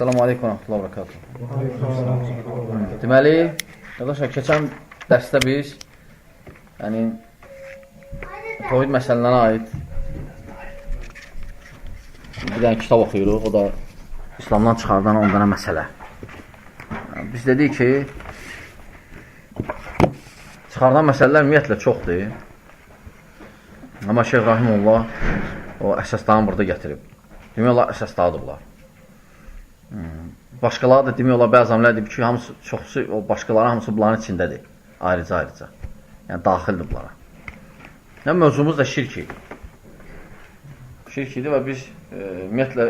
Selamun Aleyküm və Rəhmətullah və Bərəkatuhu. Deməli, arkadaşlar, keçən dərsdə biz təvhid məsələlərinə aid bir dənə kitab oxuyuruq. O da İslamdan çıxardan 10 dənə məsələ. Biz dedik ki, çıxardan məsələlər ümumiyyətlə çoxdur. Amma Şeyh Rahimullah o əsaslarını burada gətirib. Demək olar, əsaslardır bunlar. Başqaları da demək olar, bəzi alimlər deyib ki, çoxsu, o başqaları hamısı bunların içindədir. Ayrıca. Yəni, daxildir bunlara. Yəni, mövzumuz da şirk idi. Şirk idi və biz ümumiyyətlə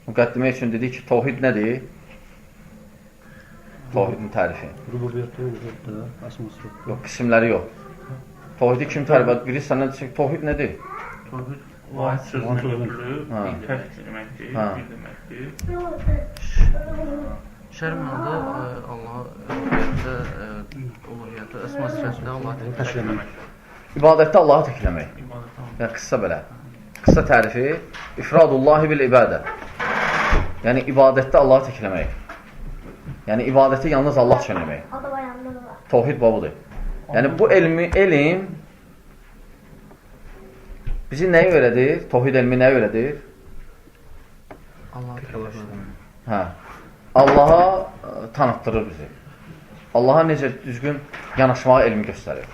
müqəddimə üçün dedik ki, təvhid nədir? Təvhidin tərifi. Yox, qismləri yox. Təvhidi kim tərif edir? Biri səndən deyir, təvhid nədir? Təvhid vahid sözünə götürür, təhd deməkdir, bir deməkdir. Şərmanda Allah'a uluhiyyətdə, əsma sifətində Allah'a təkləmək. İbadətdə Allah'a təkləmək. Yəni, qıssa belə. Qıssa tərifi, ifradullahi bil ibadə. Yəni, ibadətdə Allah'a təkləmək. Yəni, ibadəti yalnız Allah üçün eləmək. Təvhid babudur. Yəni, bu elm bizi nəyi öyrədir? Təvhid elmi nəyi öyrədir? Allaha tanıtdırır bizi. Allaha necə düzgün yanaşmağa elmi göstərir.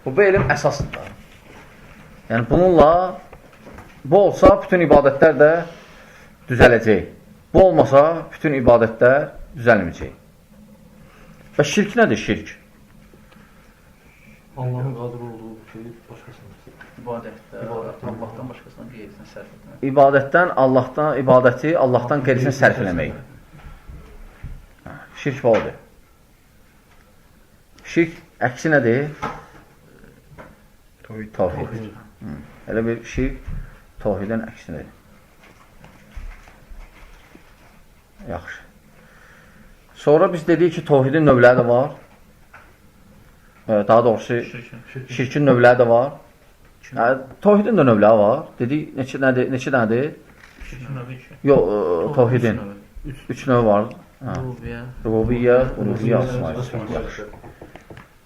Bu elm əsasdır. Yəni, bununla bu olsa, bütün ibadətlər də düzələcək. Bu olmasa, bütün ibadətlər düzəlməyəcək. Və şirk nədir şirk? Allahın qadir olduğu şeyi başqasına. İbadətdə Allahdan başqasına qeyrisinə sərf etmək. İbadəti Allahdan qeyrisinə sərf eləmək. Şirk bu odur. Şirk əksi nədir? Təvhid. Elə bir şirk təvhidin əksinidir. Yaxşı. Sonra biz dedik ki, təvhidin növləri də var. Daha doğrusu, şirkin növləri də var. Təvhidin də növləri var. Dedik, neçə dənədir? Yox, təvhidin. 3 növ var. Rububiyyə, uluhiyyə, asma-i.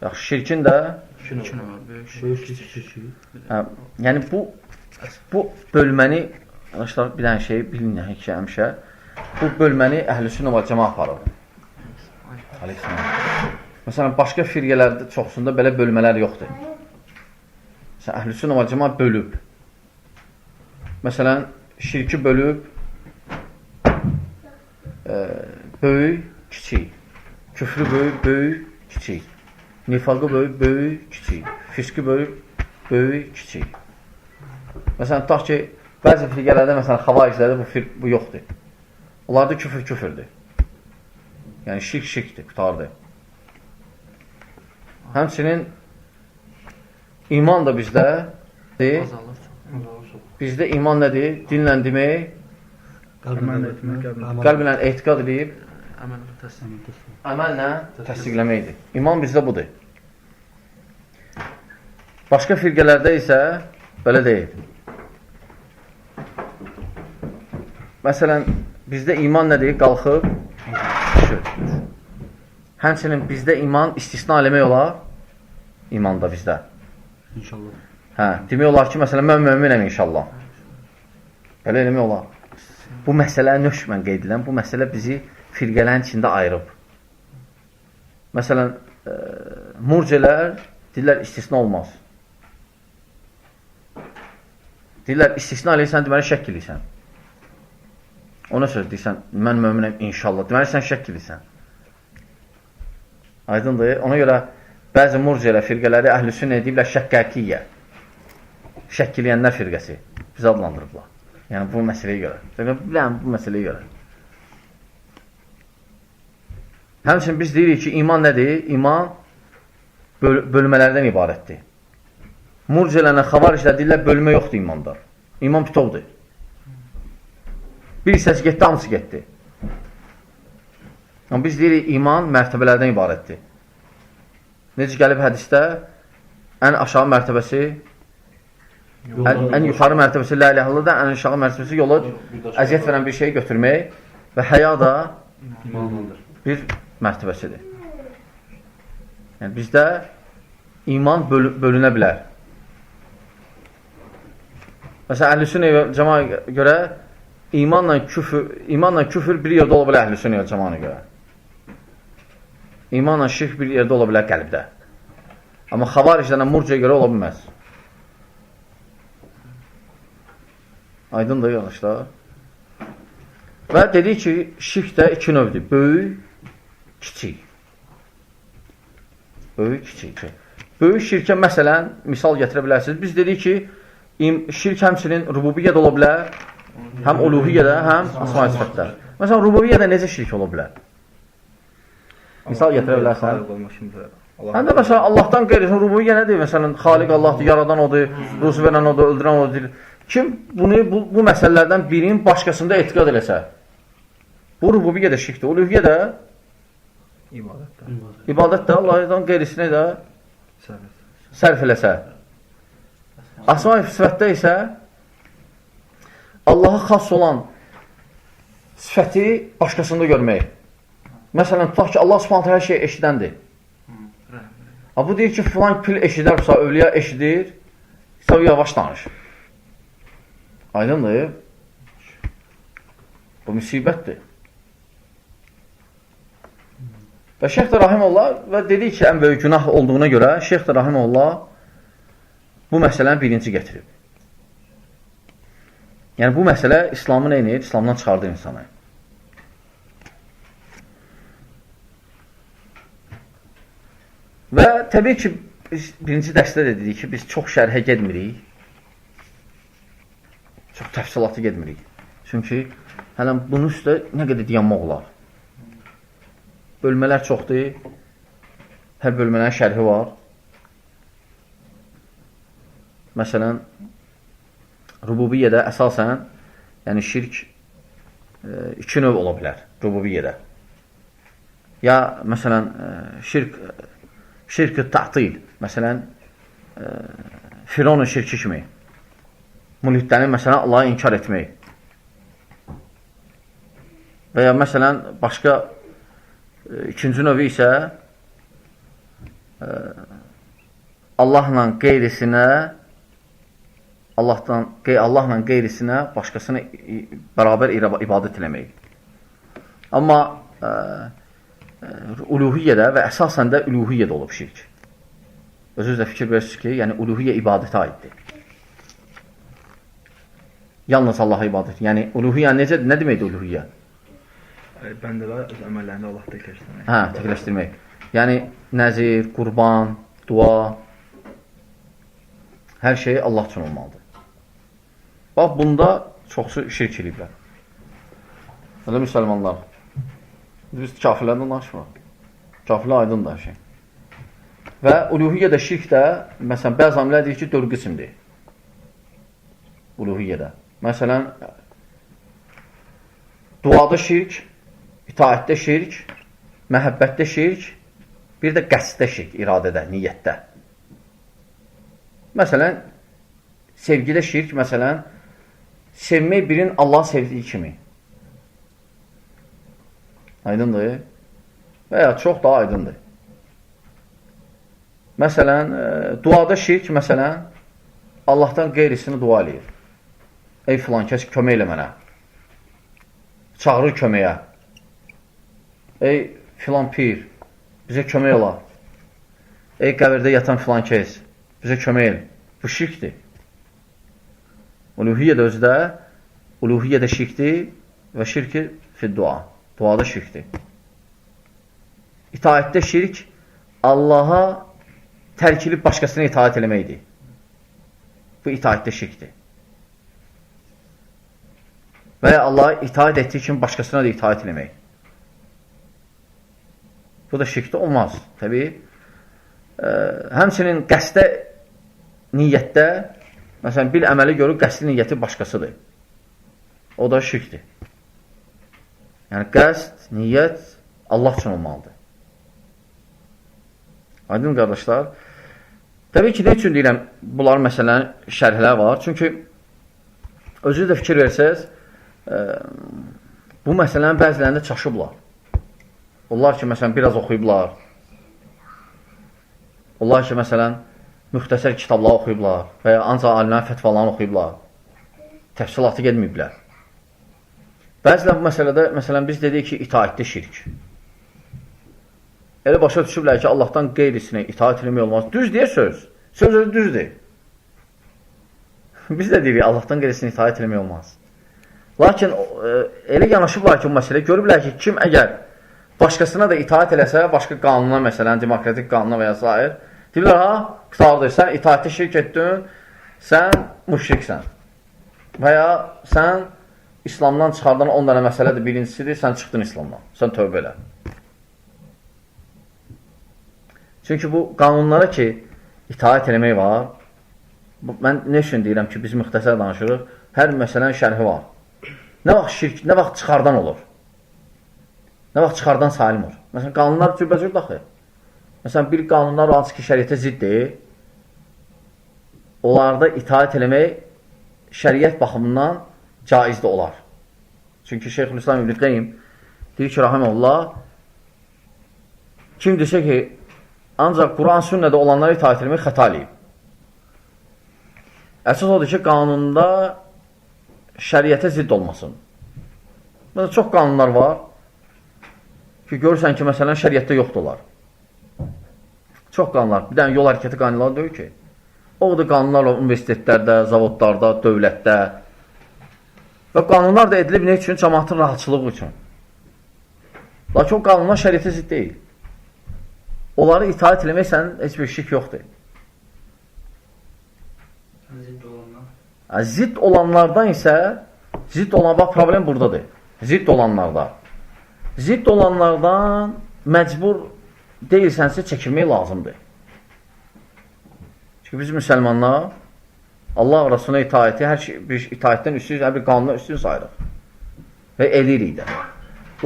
Yaxşı, şirkin də yəni bu bölməni bir dənə şey bilin ki, həmişə bu bölməni əhl-i-sünnə və cəmaət aparır. Məsələn, başqa firqələrdə çoxsunda belə bölmələr yoxdur. Məsələn, əhl-i-sünnə və cəmaət bölüb. Məsələn, şirki bölüb böyük, kiçik. Küfrü böyük, kiçik. Nifaqı böyük, kiçik. Fiski böyük, kiçik. Məsələn, tutaq ki, bəzi firqələrdə, məsələn, xavaiclərdə bu yoxdur. Onlarda küfürdür. Yəni, şirkdir, qutardır. Həmçinin iman da bizdə iman nədir? Dinlə demək, qəlblə etiqad edib, əməllə təsdiqləməkdir. İman bizdə budur. Başqa firqələrdə isə belə deyil. Məsələn, bizdə iman nədir? Qalxıb, düşür. Həmçinin bizdə iman istisna eləmək olar. İman da bizdə. İnşallah. Demək olar ki, məsələn, mən möminəm inşallah. Belə eləmək olar. Bu məsələ nöşmən qeyd edilən, bu məsələ bizi firqələrin içində ayırıb. Məsələn, murcələr deyirlər, istisna olmaz. Deyirlər, istisna eləyirsən, deməli, şəkk eləyirsən. Ona söz deyirsən, mən möminəm inşallah. Deməli, sən şəkk eləyirsən. Aydındır. Ona görə bəzi murcələr firqələri əhl-i-sünnə deyiblər şəkkəkiyyə. Şəkk eləyənlər firqəsi. Biz adlandırıblar. Yəni, bu məsələyə görə. Biləm, bu məsələyə görə. Həmçinin biz deyirik ki, iman nədir? İman bölmələrdən ibarətdir. Murcələrlə xavariclər deyirlər, bölmə yoxdur imanda. İman bütovdur. Bir hissəsi getdi, hamısı getdi. Amma biz deyirik, iman mərtəbələrdən ibarətdir. Necə gəlib hədisdə, ən aşağı mərtəbəsi, ən yuxarı mərtəbəsi la ilahe illallah, ən aşağı mərtəbəsi yola əziyyət verən bir şeyi götürmək, və həya da bir mərtəbəsidir. Yəni, bizdə iman bölünə bilər. Məsələn, əhl-i-sünnə cəmaə görə imanla küfür bir yerdə ola bilər əhl-i-sünnə cəmaə görə. İmanla şirk bir yerdə ola bilər qəlbdə. Amma xavariclərlə murciyə görə ola bilməz. Aydındır, yanlışlar. Və dedik ki, şirk də iki növdür. Böyük, kiçik. Böyük, kiçik. Böyük şirkə məsələn, misal gətirə bilərsiniz. Biz dedik ki, şirk həmçinin rububiyyədə ola bilər, həm uluhiyyədə, həm asma-i sifətdə. Məsələn, rububiyyədə necə şirk ola bilər? Misal gətirə bilərsən. Həm də məsələn, Allahdan qeyrisin, rububiyyə nədir? Məsələn, xaliq Allahdır, yaradan odur, ruzu verən odur, öldürən odur. Kim bu məsələlərdən birinin başqasında etiqad eləsə, bu rububiyyə də şirkdir. Uluhiyyə də ibadət də Allahdan qeyrisini də sərf eləsə. Asma-i sifətdə isə Allaha xas olan sifəti başqasında görmək. Məsələn, tutaq ki, Allah subhanətə hər şey eşidəndir. Bu deyir ki, filan pil eşidərsə, övliya eşidir, sən yavaş danış. Aydındır. Bu müsibətdir. Və Şeyx də Rahimullah və dedik ki, ən böyük günah olduğuna görə Şeyx də Rahimullah bu məsələni birinci gətirib. Yəni, bu məsələ İslamı nə edir? İslamdan çıxardır insanı. Və təbii ki, biz birinci dərsdə də dedik ki, biz çox şərhə gedmirik. Çox təfsilatı gedmirik. Çünki hələn bunun üstə nə qədər dayanmaq olar. Bölmələr çoxdur. Hər bölmələrin şərhi var. Məsələn, rububiyyədə əsasən, yəni şirk iki növ ola bilər rububiyyədə. Ya, məsələn, şirk-i ta'til, məsələn, Fironun şirki kimi. Mulhidlərin, məsələn, Allahı inkar etmək. Və ya, məsələn, başqa ikinci növü isə Allahla qeyrisinə başqasına bərabər ibadət eləmək. Amma uluhiyyədə və əsasən də uluhiyyədə olub şirk. Özünüzdə fikir verirsiniz ki, yəni uluhiyyə ibadətə aiddir. Yalnız Allaha ibadət. Yəni uluhiyyə nə deməkdir uluhiyyə? Bəndələr öz əməllərində Allah təkləşdirmək. Hə, təkləşdirmək. Yəni nəzir, qurban, dua, hər şey Allah üçün olmalıdır. Bax, bunda çoxsu şirk ediblər. Elə müsəlmanlar. Biz kafirlərdən danışmırıq. Kafirlər aydındır hər şey. Və uluhiyyədə şirk də, məsələn, bəzi alimlər deyir ki, 4 qismdir. Uluhiyyədə. Məsələn, duada şirk, itaətdə şirk, məhəbbətdə şirk, bir də qəsddə şirk, iradədə, niyyətdə. Məsələn, sevgidə şirk, məsələn, sevmək birinin Allah sevdiyi kimi. Aydındır. Və ya çox daha aydındır. Məsələn, duada şirk, məsələn, Allahdan qeyrisini dua eləyir. Ey filan kəs, kömək elə mənə. Çağırır köməyə. Ey filan pir, bizə kömək ola. Ey qəbirdə yatan filan kəs, bizə kömək el. Bu şirkdir. Uluhiyyə də özdə, uluhiyyə də şirkdir və şirki fid-dua. Duada şirkdir. İtaətdə şirk Allaha tərk edib başqasına itaət eləməkdir. Bu itaətdə şirkdir. Və ya Allaha itaət etdiyi kimi başqasına da itaət eləmək. Bu da şirkdə olmaz. Təbii, həmçinin qəsdə, niyyətdə, məsələn, bir əməli görür, qəsdi niyyəti başqasıdır. O da şirkdir. Yəni, qəsd, niyyət Allah üçün olmalıdır. Aydın qardaşlar, təbii ki, nə üçün deyirəm, bunların məsələn şərhlər var. Çünki özünüz də fikir versəz, bu məsələnin bəzilərində çaşıblar. Onlar ki, məsələn, biraz oxuyublar. Onlar ki, məsələn, müxtəsər kitablar oxuyublar və ya ancaq alimlərin fətvalarını oxuyublar. Təfsilatı gedməyiblər. Bəzilər bu məsələdə, məsələn, biz dedik ki, itaətdə şirk. Elə başa düşüblər ki, Allahdan qeyrisinə itaət eləmək olmaz. Düz deyir söz. Söz özü düzdür. Biz də deyirik, Allahdan qeyrisinə itaət eləmək olmaz. Lakin elə yanaşıblar ki, bu məsələ görüblər ki, kim əgər başqasına da itaət eləsə, başqa qanuna, məsələn, demokratik qanuna və ya s. deyirlər, ha, qutardır, sən itaətdə şirk etdin, sən müşriksən. Və ya sən İslamdan çıxardan 10 dənə məsələdir, birincisidir, sən çıxdın İslamdan, sən tövbə elə. Çünki bu qanunlara ki, itaət eləmək var, mən nə üçün deyirəm ki, biz müxtəsər danışırıq, hər məsələnin şərhi var. Nə vaxt şirk, nə vaxt çıxardan olur? Nə vaxt çıxardan salim olur? Məsələn, qanunlar cürbəcür daxı. Məsələn, bir qanunlar hansı ki, şəriətə ziddir, onlarda itaət eləmək şəriət baxımından caizdə olar. Çünki Şeyxülislam İbn Qeym deyir ki, rahiməhullah, kim desə ki, ancaq Quran sünnədə olanlara itaət eləmək xəta eləyib. Əsas odur ki, qanunda şəriətə zidd olmasın. Mesela çox qanunlar var ki, görürsən ki, məsələn, şəriətdə yoxdurlar. Çox qanunlar. Bir dənə yol hərəkəti qanunları deyir ki, o da qanunlar var universitetlərdə, zavodlarda, dövlətdə və qanunlar da edilib nə üçün? Cəmaatın rahatçılığı üçün. Lakin o qanunlar şəriətə zidd deyil. Onları itaət eləmək sənin heç bir şirk yoxdur. Zidd olanlardan isə zidd olan, bax, problem buradadır. Zidd olanlarda. Zidd olanlardan məcbur deyilsənsə çəkilmək lazımdır. Çünki biz müsəlmanlar Allah və Rasuluna itaəti hər şey, bir itaətdən üstün, hər bir qanuna üstün sayırıq. Və eləyirik də.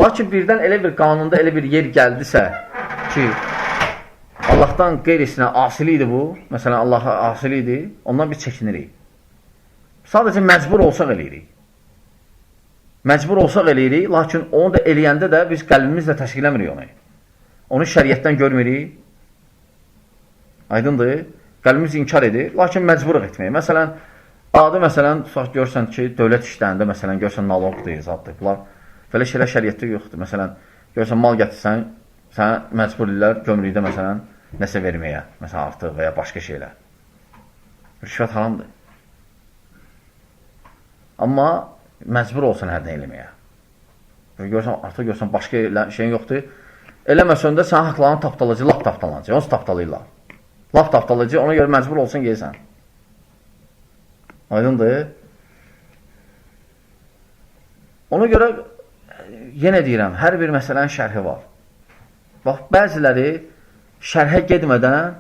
Lakin birdən elə bir qanunda elə bir yer gəldisə ki, Allahdan qeyrisinə asili idi bu, məsələn, Allaha asili idi, ondan biz çəkinirik. Sadəcə məcbur olsaq eləyirik. Məcbur olsaq eləyirik, lakin onu da eləyəndə də biz qəlbimizlə təşkiləmirik onu. Onu şəriətdən görmürük. Aydındır. Qəlbimiz inkar edir, lakin məcburuq etməyə. Məsələn, adı məsələn, görsən ki, dövlət işlərində, məsələn, görsən naloqdur, zaddır. Bunlar belə şeylər şəriətdə yoxdur. Məsələn, görsən mal gətirsən, sənə məcbur edirlər gömrükdə məsələn nəsə verməyə, məsələn artıq və ya başqa şeylər. Rüşvət haramdır. Amma məcbur olsan hərdən eləməyə. Görsən, artıq görsən başqa şeyin yoxdur. Eləməsən də sən haqlarını tapdalıcı, lap tapdalıcı. Onu tapdalayırlar. Laf tapdalıcı, ona görə məcbur olsun geysən. Aydındır. Ona görə yenə deyirəm, hər bir məsələnin şərhi var. Bax, bəziləri şərhə gedmədən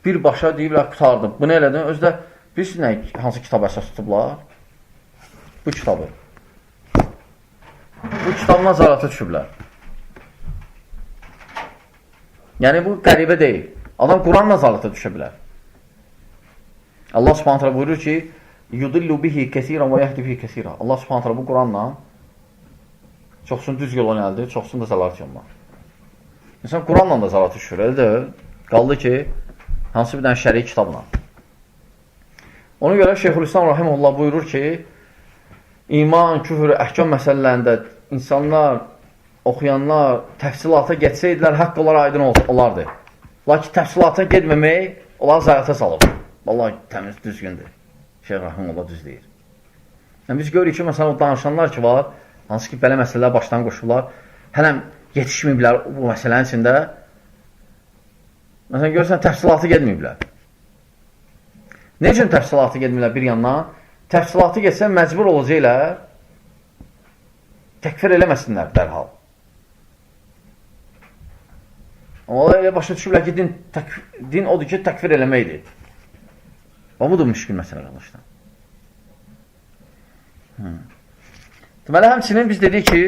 birbaşa deyirlər, qutardım. Bu nə elədin? Özdə biz nə, hansı kitab əsas tutublar? Bu kitabı. Bu kitabla zarata düşüblər. Yəni, bu qəribə deyil. Adam Quran nazarətə düşə bilər. Allah subhanət hələ buyurur ki, yudillu bihi kəsirən və yəhdi bihi kəsirən. Allah subhanət hələ bu Quranla çoxsun düz yola nəldir, çoxsun da zəlalət yoluna. İnsan Quranla da zəlalət düşür, elə də qaldı ki, hansı bir dənə şəri kitabla. Ona görə Şeyxülislam Rahimullah buyurur ki, iman, küfür, əhkam məsələlərində insanlar, oxuyanlar təfsilata getsəydilər, haqq olar aydın olardı. Lakin təfsilata gedməmək, onlar zayata salıb. Vallahi təmiz, düzgündür. Şeyh Rahimullah düz deyir. Yəni, biz görürük ki, məsələn, o danışanlar ki var, hansı ki, belə məsələlər başdan qoşurlar, hələm yetişməyiblər bu məsələnin içində. Məsələn, görürsən, təfsilatı gedməyiblər. Ne üçün təfsilatı gedmirlər bir yandan? Təfsilatı getsə məcbur olacaqlar, təkfir eləməsinlər dərhal. Onlar elə başa düşürlər ki, din odur ki, təkfir eləməkdir. Və budur müşkül məsələ qardaşlar. Deməli, həmçinin biz dedik ki,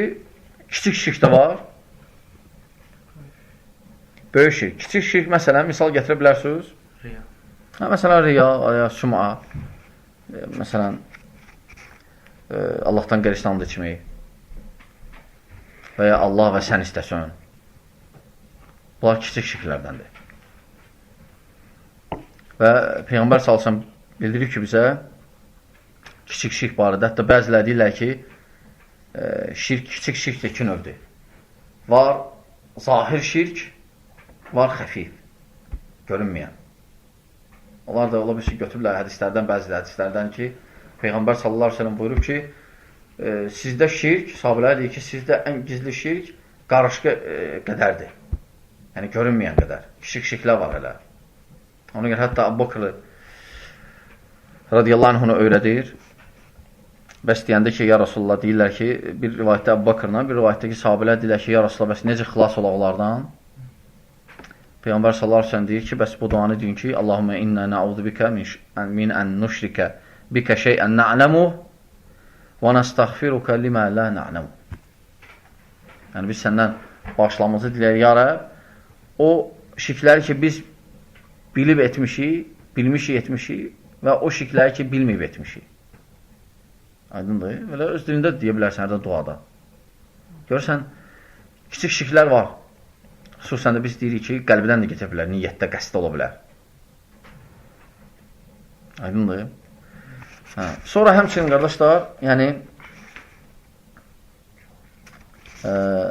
kiçik şirk də var. Böyük şirk. Kiçik şirk, məsələn, misal gətirə bilərsiniz. Riya. Məsələn, riya, şuma, məsələn, Allahdan qeyrisinə and içmək. və ya Allah və sən istəsən. Bunlar kiçik şirklərdəndir. Və Peyğəmbər sallallahu bildirir ki, bizə kiçik şirk barədə, hətta bəziləri deyirlər ki, kiçik şirk də iki növdür. Var zahir şirk, var xəfif, görünməyən. Onlar da ola bir şey götürürlər hədislərdən, bəzi hədislərdən ki, Peyğəmbər sallallahu aleyhi ve sellem buyurub ki, sizdə şirk, sahabələr deyir ki, sizdə ən gizli şirk qarışqa qədərdir. Yəni, görünməyən qədər. Kiçik şirklər var hələ. Ona görə hətta Əbu Bakr radiyallahu anh onu öyrədir. Bəs deyəndə ki, ya Rasulullah deyirlər ki, bir rivayətdə Əbu Bakrla, bir rivayətdə ki, sahabələr deyirlər ki, ya Rasulullah, bəs necə xilas olaq onlardan? Peyğəmbər sallallahu aleyhi ve sellem deyir ki, bəs bu duanı deyin ki, Allahumma inna na'udhu bika min an nushrika bika şey'an na'lamuh və nastaghfiruka lima la na'lamuh. Yəni, biz səndən bağışlanmamızı diləyir, ya Rəbb, o şirkləri ki, biz bilib etmişik, bilmişik etmişik və o şirkləri ki, bilməyib etmişik. Aydındır. Belə öz dilində deyə bilərsən hərdə duada. Görürsən, kiçik şirklər var. Xüsusən də biz deyirik ki, qəlbdən də getə bilər, niyyətdə, qəsdə ola bilər. Aydındır. Sonra həmçinin, qardaşlar, yəni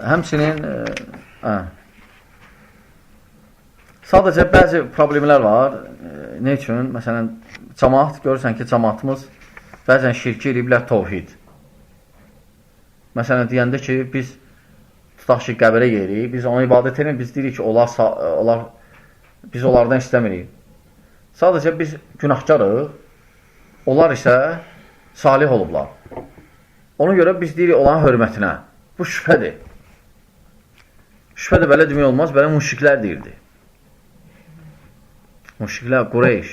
həmçinin sadəcə bəzi problemlər var. Ne üçün? Məsələn, cəmaat, görürsən ki, cəmaatımız bəzən şirki eləyiblər tovhid. Məsələn, deyəndə ki, biz tutaq ki, qəbirə yeyirik, biz ona ibadət edirik, biz deyirik ki, biz onlardan istəmirik. Sadəcə biz günahkarıq, onlar isə salih olublar. Ona görə biz deyirik onların hörmətinə. Bu şübhədir. Şübhə də belə demək olmaz, belə müşriklər deyirdi. Müşriklər, Qureyş.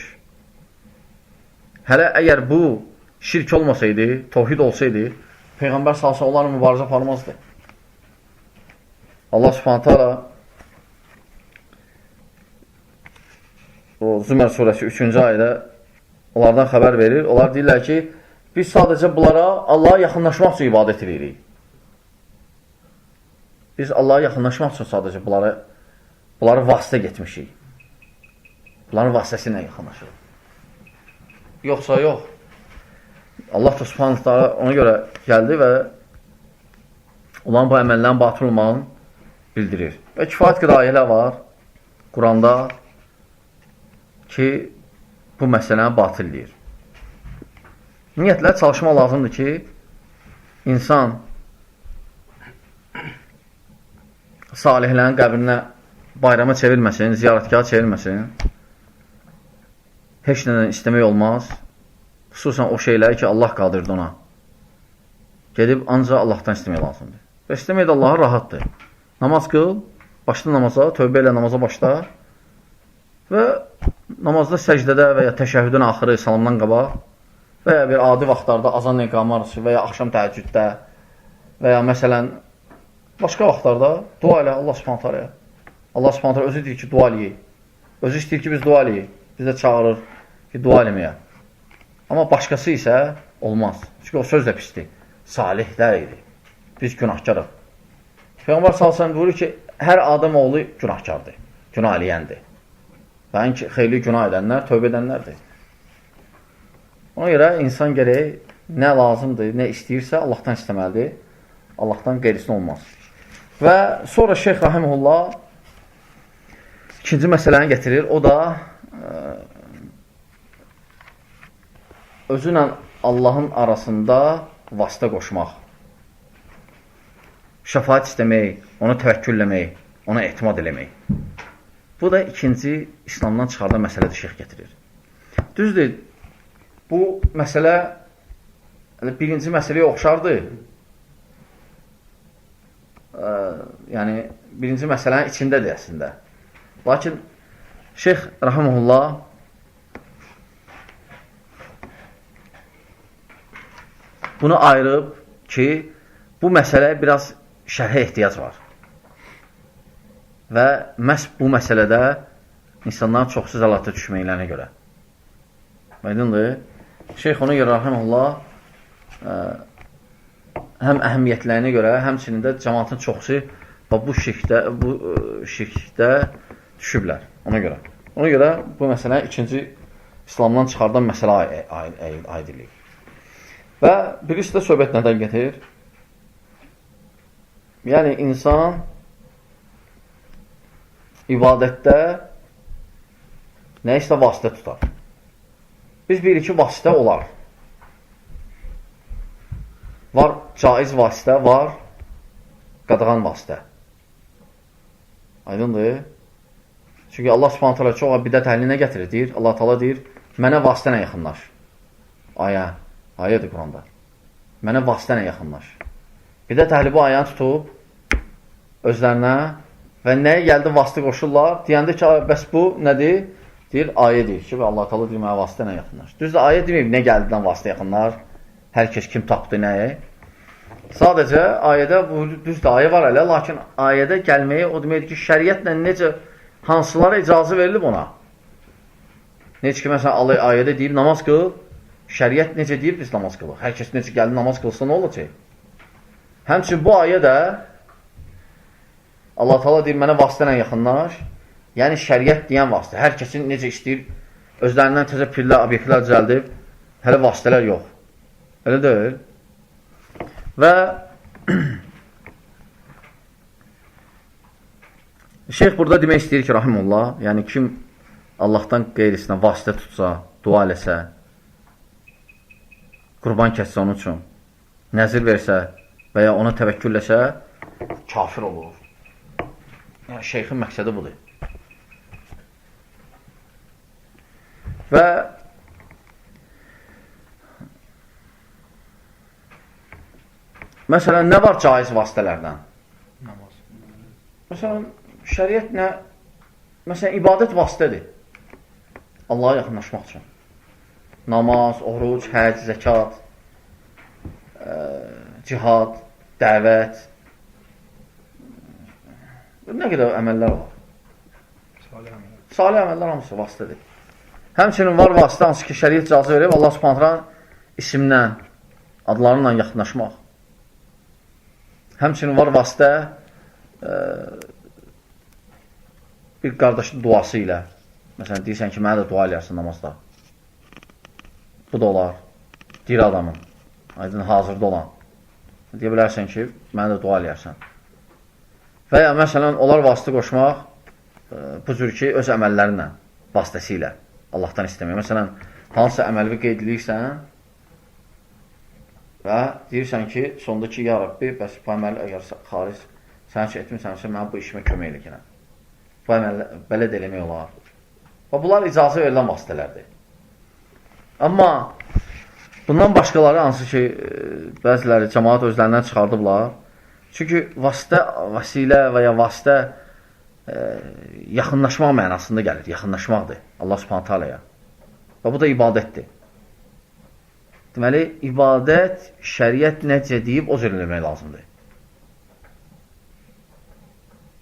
Hələ əgər bu şirk olmasaydı, tovhid olsaydı, Peyğəmbər salsa onlarla mübarizə aparmazdı. Allah subhanətə ala o Zümər surəsi 3-cü ayədə onlardan xəbər verir. Onlar deyirlər ki, biz sadəcə bunlara Allaha yaxınlaşmaq üçün ibadət edirik. Biz Allaha yaxınlaşmaq üçün sadəcə bunları vasitə getmişik. Bunların vasitəsi ilə yaxınlaşırıq. Yoxsa yox. Allah da subhanətə ala ona görə gəldi və olan bu əməllərin batıl olmağını bildirir. Və kifayət qədər ayələr var Quranda ki, bu məsələni batıl deyir. Niyyətlə çalışma lazımdır ki, insan salihlərin qəbrinə bayrama çevirməsin, ziyarətkara çevirməsin. Heç nədən istəmək olmaz. Xüsusən o şeyləri ki, Allah qaldırdı ona. Gedib ancaq Allahdan istəmək lazımdır. Və istəmək də Allaha rahatdır. Namaz qıl, başla namaza, tövbə ilə namaza başla və namazda səcdədə və ya təşəhhüdün axırı salamdan qabaq və ya bir adi vaxtlarda azan iqamə arası və ya axşam təəccüddə və ya məsələn başqa vaxtlarda dua ilə Allah subhanət hələ. Allah subhanət hələ özü deyir ki, dua eləyək. Özü istəyir ki, biz dua eləyək. Biz də çağırır ki, dua eləməyə. Amma başqası isə olmaz. Çünki o söz də pisdir. Salihlər idi. Biz günahkarıq. Peyğəmbər sallallahu buyurur ki, hər adam oğlu günahkardır. Günah eləyəndir. Və ən xeyli günah edənlər, tövbə edənlərdir. Ona görə insan gərək nə lazımdır, nə istəyirsə Allahdan istəməlidir. Allahdan qeyrisini olmaz. Və sonra Şeyx Rahimullah ikinci məsələni gətirir. O da özünlə Allahın arasında vasitə qoşmaq, şəfaət istəmək, ona təvəkkülləmək, ona etimad eləmək. Bu da ikinci İslamdan çıxardan məsələdə şeyx gətirir. Düzdür, bu məsələ birinci məsələyə oxşardı. Yəni, birinci məsələnin içindədir əslində. Lakin Şeyx Rahimullah bunu ayırıb ki, bu məsələyə biraz şərhə ehtiyac var. Və məhz bu məsələdə insanların çoxsuz əlatə düşməklərinə görə. Aydındır? Şeyx ona görə Rahimullah həm əhəmiyyətlərinə görə, həmçinin də cəmaatın çoxsu bu şirkdə düşüblər. Ona görə bu məsələ ikinci İslamdan çıxardan məsələ aid edilir. Və birisi də söhbət nədən gətirir? Yəni, insan ibadətdə nə isə vasitə tutar. Biz bilirik ki, vasitə olar. Var caiz vasitə, var qadağan vasitə. Aydındır? Çünki Allah Subhanahu taala çox bidət əhlinə gətirir, deyir. Allah Taala deyir, mənə vasitə ilə yaxınlaş. Ayədir Quranda. Mənə vasitə ilə yaxınlaş. Bidət əhli bu ayəni tutub özlərinə və nəyə gəldi vasitə qoşurlar? Deyəndə ki, bəs bu nədir? Deyir, ayə deyir ki, Allah Taala deyir, mənə vasitə ilə yaxınlaş. Düzdür, ayə deməyib, nə gəldidən vasitə yaxınlar? Hər kəs kim tapdı nəyi? Sadəcə ayədə, düzdür, ayə var hələ, lakin ayədə gəlməyi o deməkdir ki, şəriətlə necə, hansılara icazə verilib ona? Necə ki, məsələn, ayədə deyib, namaz qıl, şəriət necə deyib, biz namaz qılıq. Hər kəs necə gəldi, namaz qılsa, nə olacaq? Həmçin bu ayədə Allah Taala deyir, mənə vasitə ilə yaxınlaş, yəni şəriət deyən vasitə. Hər kəsin necə istəyir, özlərindən təzə pillər, obyektlər düzəldib, hələ vasitələr yox. Elə deyil. Və şeyx burada demək istəyir ki, rahimullah, yəni kim Allahdan qeyrisinə vasitə tutsa, dua eləsə, qurban kəssə onun üçün, nəzir versə və ya ona təvəkkülləsə, kafir olur. Yəni, şeyxin məqsədi budur. Və məsələn, nə var caiz vasitələrdən? Namaz. Məsələn, şəriət nə? Məsələn, ibadət vasitədir. Allaha yaxınlaşmaq üçün. Namaz, oruc, həc, zəkat, cihad, dəvət. Nə qədər əməllər var? Salih əməllər hamısı vasitədir. Həmçinin var vasitə, hansı ki, şəriət icazə verib, Allah Subhanahu isimdən, adlarından yaxınlaşmaq. Həmçinin var vasitə bir qardaşın duası ilə. Məsələn, deyirsən ki, mənə də dua eləyərsən namazda. Bu da olar. Diri adamın, aydın hazırda olan. Deyə bilərsən ki, mənə də dua eləyərsən. Və ya, məsələn, olar vasitə qoşmaq bu cür ki, öz əməllərinlə, vasitəsilə Allahdan istəmək. Məsələn, hansısa əməlvi qeyd edirsən və deyirsən ki, sonda ki, ya Rabbi, bəs bu əməli əgər xaric sən ki, etmirsənsə, mənə bu işimə kömək elə gələn. Bu əməli belə də eləmək olar. Və bunlar icazə verilən vasitələrdir. Amma bundan başqaları, hansı ki, bəziləri cəmaat özlərindən çıxardıblar. Çünki vasilə və ya vasitə yaxınlaşmaq mənasında gəlir. Yaxınlaşmaqdır Allah Subhanahu taalaya. Və bu da ibadətdir. Deməli, ibadət, şəriət necə deyib, o cür eləmək lazımdır.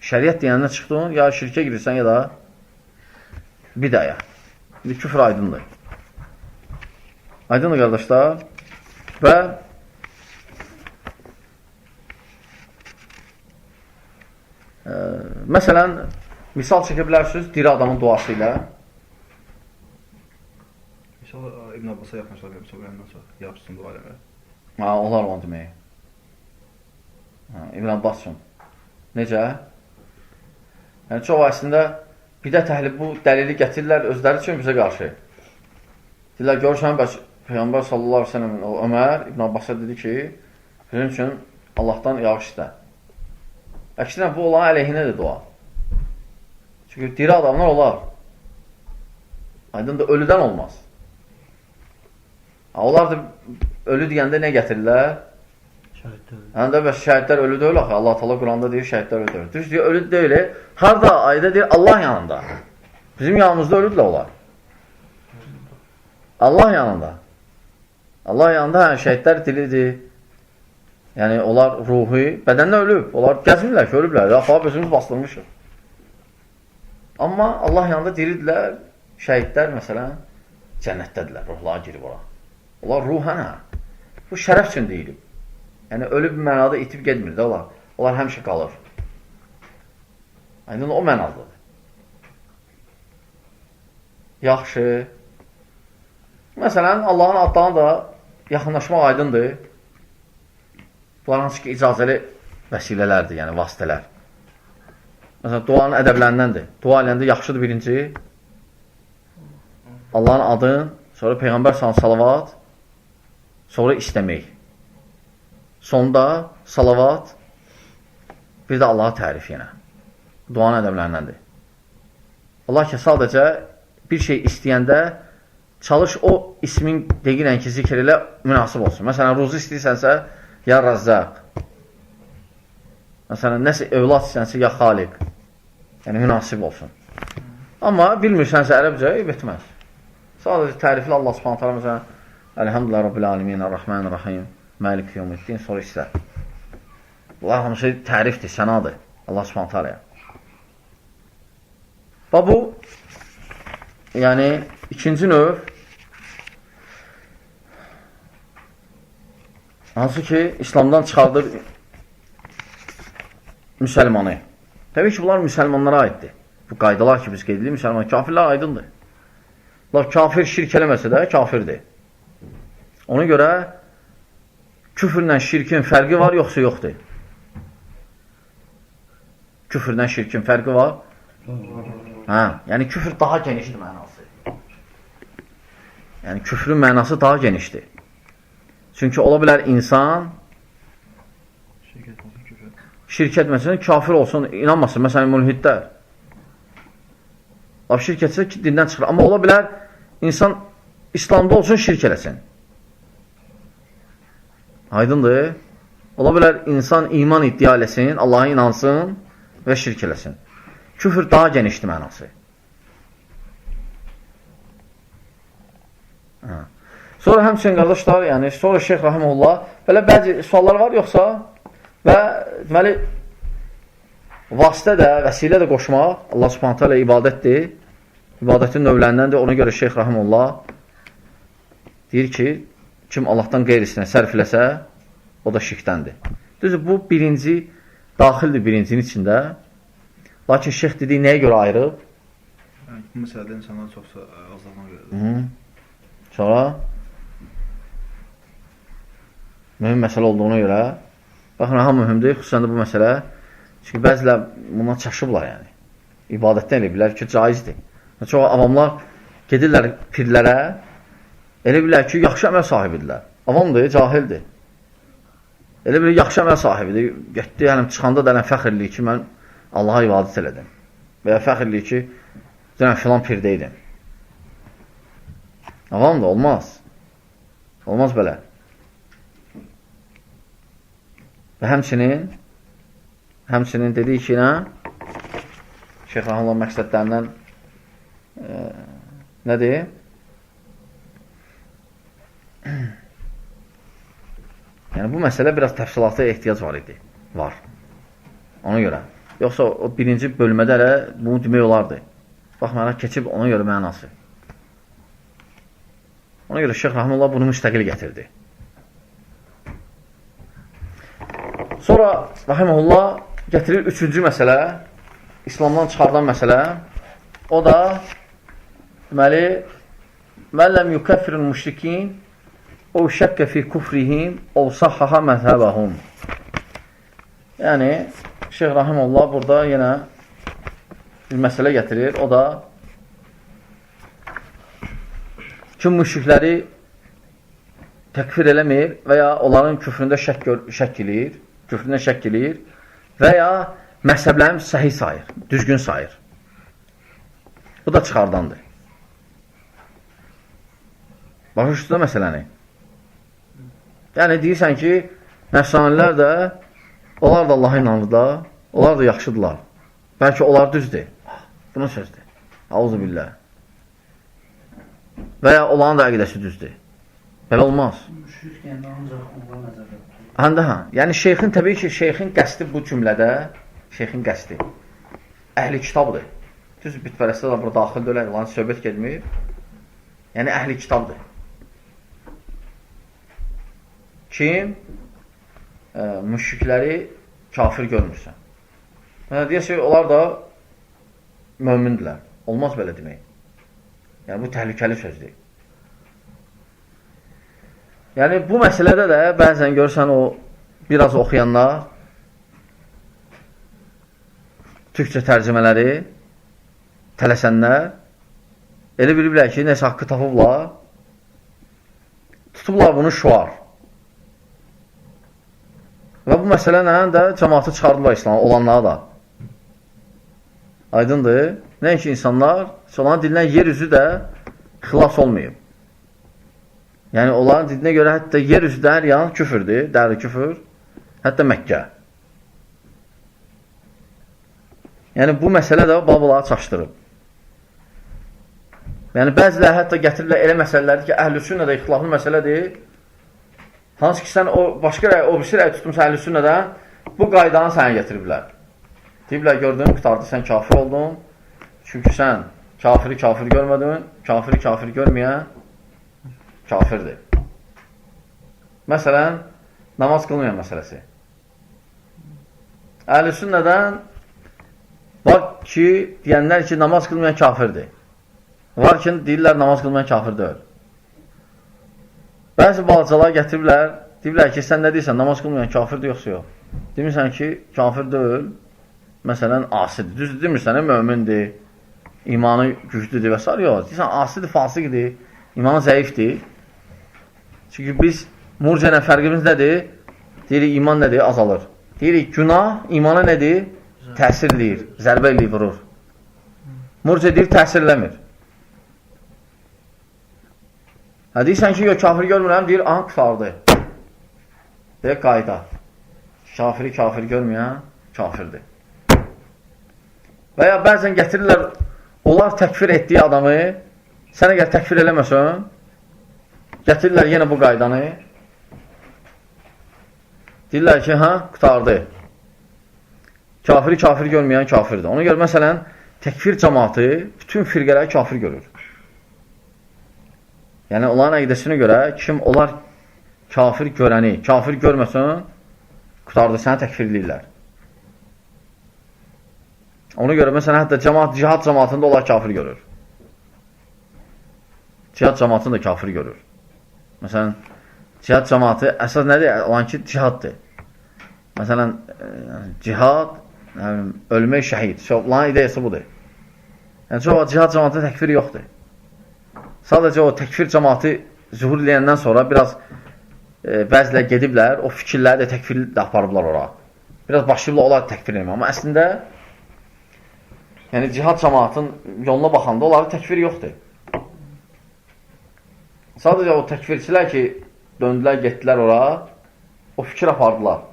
Şəriət deyəndən çıxdın, ya şirkə girirsən, ya da bidaya. Küfr aydındır. Aydındır, qardaşlar. Və məsələn, misal çəkə bilərsiniz diri adamın duası ilə. İnşallah İbn Abbas'a yaxınlaşaq, söyləyəndən sonra yaxşısın dua eləmək. Olar onu demək. İbn Abbas üçün. Necə? Yəni, çox əslində bidət əhli bu dəlili gətirirlər özləri üçün bizə qarşı. Deyirlər, görürsən, bəs Peyğəmbər sallallahu aleyhi ve sellem Ömər İbn Abbas'a dedi ki, bizim üçün Allahdan yağış istə. Əksinə, bu olan əleyhinədir dua. Çünki diri adamlar olar. Aydın da ölüdən olmaz. Onlar da ölü deyəndə nə gətirirlər? Həm də bəs şəhidlər ölü deyil axı. Allah Taala Quranda deyir, şəhidlər ölü deyil. Düz deyir, ölü deyil. Harada ayda deyir, Allah yanında. Bizim yanımızda ölü də olar. Allah yanında. Allah yanında şəhidlər dilidir. Yəni, onlar ruhi, bədəndə ölüb. Onlar gəzmirlər ki, ölüblər. Rafağı özümüz bastırmışıq. Amma Allah yanında diridirlər. Şəhidlər, məsələn, cənnətdədirlər. Ruhlara girib ora. Onlar ruhənə. Bu şərəf üçün deyilib. Yəni, ölü bir mənada itib gedmir də onlar. Onlar həmişə qalır. Aydın o mənadadır. Yaxşı. Məsələn, Allahın adlarına da yaxınlaşmaq aydındır. Bunlar hansı ki, icazəli vəsilələrdir, yəni vasitələr. Məsələn, duanın ədəblərindəndir. Dua eləyəndə yaxşıdır birinci. Allahın adın, sonra Peyğəmbər salavat, sonra istəmək. Sonda salavat, bir də Allaha tərif yenə. Duanın ədəblərindəndir. Allah ki, sadəcə bir şey istəyəndə çalış o ismin deyilən ki, zikr ilə münasib olsun. Məsələn, ruzu istəyirsənsə, ya Razzaq. Məsələn, nəsə övlad istəyirsə, ya Xaliq. Yəni, münasib olsun. Amma bilmirsənsə ərəbcə, etməz. Sadəcə tərifli Allah subhanət hala, məsələn, Elhamdülillah Rabbil Alemin, Ar-Rahman, Ar-Rahim, Məlik Yevmiddin, sonra istər. Bunlar hamısı tərifdir, sənadır Allah subhanət halaya. Və bu, yəni, ikinci növ, hansı ki, İslamdan çıxardır müsəlmanı. Təbii ki, bunlar müsəlmanlara aiddir. Bu qaydalar ki, biz qeyd edirik, müsəlman, kafirlər aydındır. Bunlar kafir şirk eləməsə də kafirdir. Ona görə küfrlə şirkin fərqi var, yoxsa yoxdur? Küfrlə şirkin fərqi var? Hə, yəni küfr daha genişdir mənası. Yəni küfrün mənası daha genişdir. Çünki ola bilər insan şirk etməsin, kafir olsun, inanmasın. Məsələn, mülhidlər. Şirk etsə ki, dindən çıxır. Amma ola bilər insan İslamda olsun, şirk eləsin. Aydındır. Ola bilər insan iman iddia eləsin, Allah'a inansın və şirk eləsin. Küfür daha genişdir mənası. Sonra həmçinin qardaşlar, yəni sonra Şeyx Rahimullah belə bəzi suallar var yoxsa və deməli vasitə də, vəsilə də qoşmaq Allah Subhanahu taala ibadətdir. İbadətin növlərindəndir. Ona görə Şeyx Rahimullah deyir ki, kim Allahdan qeyrisinə sərf eləsə, o da şirkdəndir. Düzdür, bu birinci daxildir birincinin içində. Lakin şeyx dediyi nəyə görə ayırıb? Bu məsələdə insanlar çoxsa azlığına görədir. Sonra mühüm məsələ olduğuna görə baxın, ha mühümdür, xüsusən də bu məsələ. Çünki bəzilər buna çaşıblar yəni. İbadətdən elə bilər ki, caizdir. Çox avamlar gedirlər pirlərə, elə bilər ki, yaxşı əməl sahibidirlər. Avamdır, cahildir. Elə bilər, yaxşı əməl sahibidir. Getdi, yəni çıxanda da fəxirli ki, mən Allaha ibadət elədim. Və ya fəxirli ki, filan pirdəydim. Avam da olmaz. Olmaz belə. Və həmçinin dedik ki, Şeyx Rahimullah məqsədlərindən nədir? Yəni, bu məsələ biraz təfsilata ehtiyac var idi. Var. Ona görə. Yoxsa o birinci bölmədə elə bunu demək olardı. Bax, mənə keçib ona görə mənası. Ona görə Şeyx Rahimullah bunu müstəqil gətirdi. Sonra Rahimullah gətirir üçüncü məsələ, İslamdan çıxardan məsələ. O da deməli, mən ləm yukəffirun müşrikin o şəkkə fi kufrihim o sahhaha məzhəbəhum. Yəni, Şeyx Rahimullah burada yenə bir məsələ gətirir. O da kim müşrikləri təkfir eləmir və ya onların küfründə şəkk eləyir və ya məzhəblərini səhih sayır, düzgün sayır. Bu da çıxardandır. Başa düşdü məsələni. Yəni, deyirsən ki, nəfsanilər də, onlar da Allaha inanırlar, onlar da yaxşıdırlar. Bəlkə onlar düzdür. Buna sözdür. Auzubillah. Və ya onların da əqidəsi düzdür. Belə olmaz. Müşrik deyəndə ancaq onlar nəzərdə tutulur. Həndə hə. Yəni, şeyxin, təbii ki, şeyxin qəsdi bu cümlədə, şeyxin qəsdi əhli kitabdır. Düz bütpərəstə də burada daxil dölər, lan söhbət gedmir. Yəni, əhli kitabdır. Kim? müşrikləri kafir görmürsən. Yəni, deyəsə, onlar da mömindirlər. Olmaz belə demək. Yəni, bu təhlükəli sözdür. Yəni, bu məsələdə də bəzən görsən o biraz oxuyanlar türkçə tərcümələri tələsənlər elə biliblər ki, nəsə haqqı tapıblar, tutublar bunu şuar. Və bu məsələnlə də cəmaatı çıxardılar İslam'a, olanlara da. Aydındır. Nəinki insanlar, onların dilindən yer üzü də xilas olmayıb. Yəni, onların dilinə görə hətta yer üzü də hər yan küfürdür, dəri küfür, hətta Məkkə. Yəni, bu məsələ də babaları çaşdırıb. Yəni, bəziləri hətta gətirirlər elə məsələlərdir ki, əhl-i-sünnədə ixtilaflı məsələdir. Hansı ki, sən o birisi rəy tutmuşsan əhl-i-sünnədən, bu qaydanı sənə gətiriblər. Deyiblər, gördün, qutardı, sən kafir oldun. Çünki sən kafiri kafir görmədin, kafiri kafir görməyən kafirdir. Məsələn, namaz qılmayan məsələsi. Əhl-i-sünnədən var ki, deyənlər ki, namaz qılmayan kafirdir. Var ki, deyirlər, namaz qılmayan kafir deyil. Bəzi balacalar gətiriblər, deyirlər ki, sən nə deyirsən, namaz qılmayan kafirdir, yoxsa yox. Demirsən ki, kafir deyil, məsələn, asidir. Düzdür, demirsən, mömindir, imanı güclüdür və s. Yox, deyirsən, asidir, fasıqdir, imanı zəifdir. Çünki biz, murcənə fərqimiz nədir? Deyirik, iman nədir? Azalır. Deyirik, günah, imana nədir? Təsir edir, zərbə eləyir, vurur. Murcə deyir, təsirləmir. Deyirsən ki, kafiri görmürəm, deyir, aha, küfardır. Deyir, qayda. Kafiri kafir görməyən kafirdir. Və ya bəzən gətirirlər, onlar təkfir etdiyi adamı, sən əgər təkfir eləməsən, gətirirlər yenə bu qaydanı, deyirlər ki, hə, qutardı. Kafiri kafir görməyən kafirdir. Ona görə, məsələn, təkfir cəmaatı bütün firqələri kafir görür. Yəni, onların əqidəsinə görə, kim onlar kafir görəni, kafir görməsən, qutardı, səni təkfirləyirlər. Ona görə, məsələn, hətta cihad cəmaatında onlar kafir görür. Cihad cəmaatını da kafir görür. Məsələn, cihad cəmaatı əsas nədir? Olan ki, cihaddır. Məsələn, cihad, ölmək şəhid. Onların ideyası budur. Yəni, çox cihad cəmaatında təkfir yoxdur. Sadəcə o təkfir cəmaatı zuhur eləyəndən sonra biraz bəzilər gediblər, o fikirləri də təkfir də aparıblar ora. Biraz başlayıblar, onlar təkfir eləmək. Amma əslində, yəni cihad cəmaatın yoluna baxanda onların təkfiri yoxdur. Sadəcə o təkfirçilər ki, döndülər, getdilər ora, o fikir apardılar.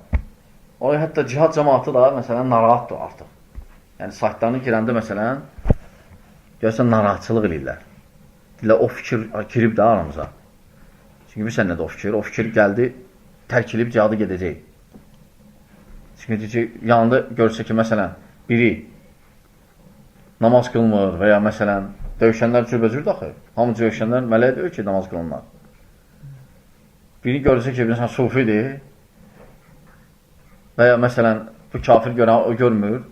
Oraya hətta cihad cəmaatı da, məsələn, narahatdır artıq. Yəni, saytlarına girəndə, məsələn, görsən, narahatçılıq eləyirlər. Deyirlər, o fikir girib də aramıza. Çünki bilsən nədir o fikir? O fikir gəldi, tərk edib cihadı gedəcək. Çünki yanında görsə ki, məsələn, biri namaz qılmır və ya məsələn, döyüşənlər cürbəcür daxil. Hamı döyüşənlər mələk deyir ki, namaz qılınlar. Biri görsə ki, məsələn, sufidir və ya məsələn, bu kafir görən, o görmür,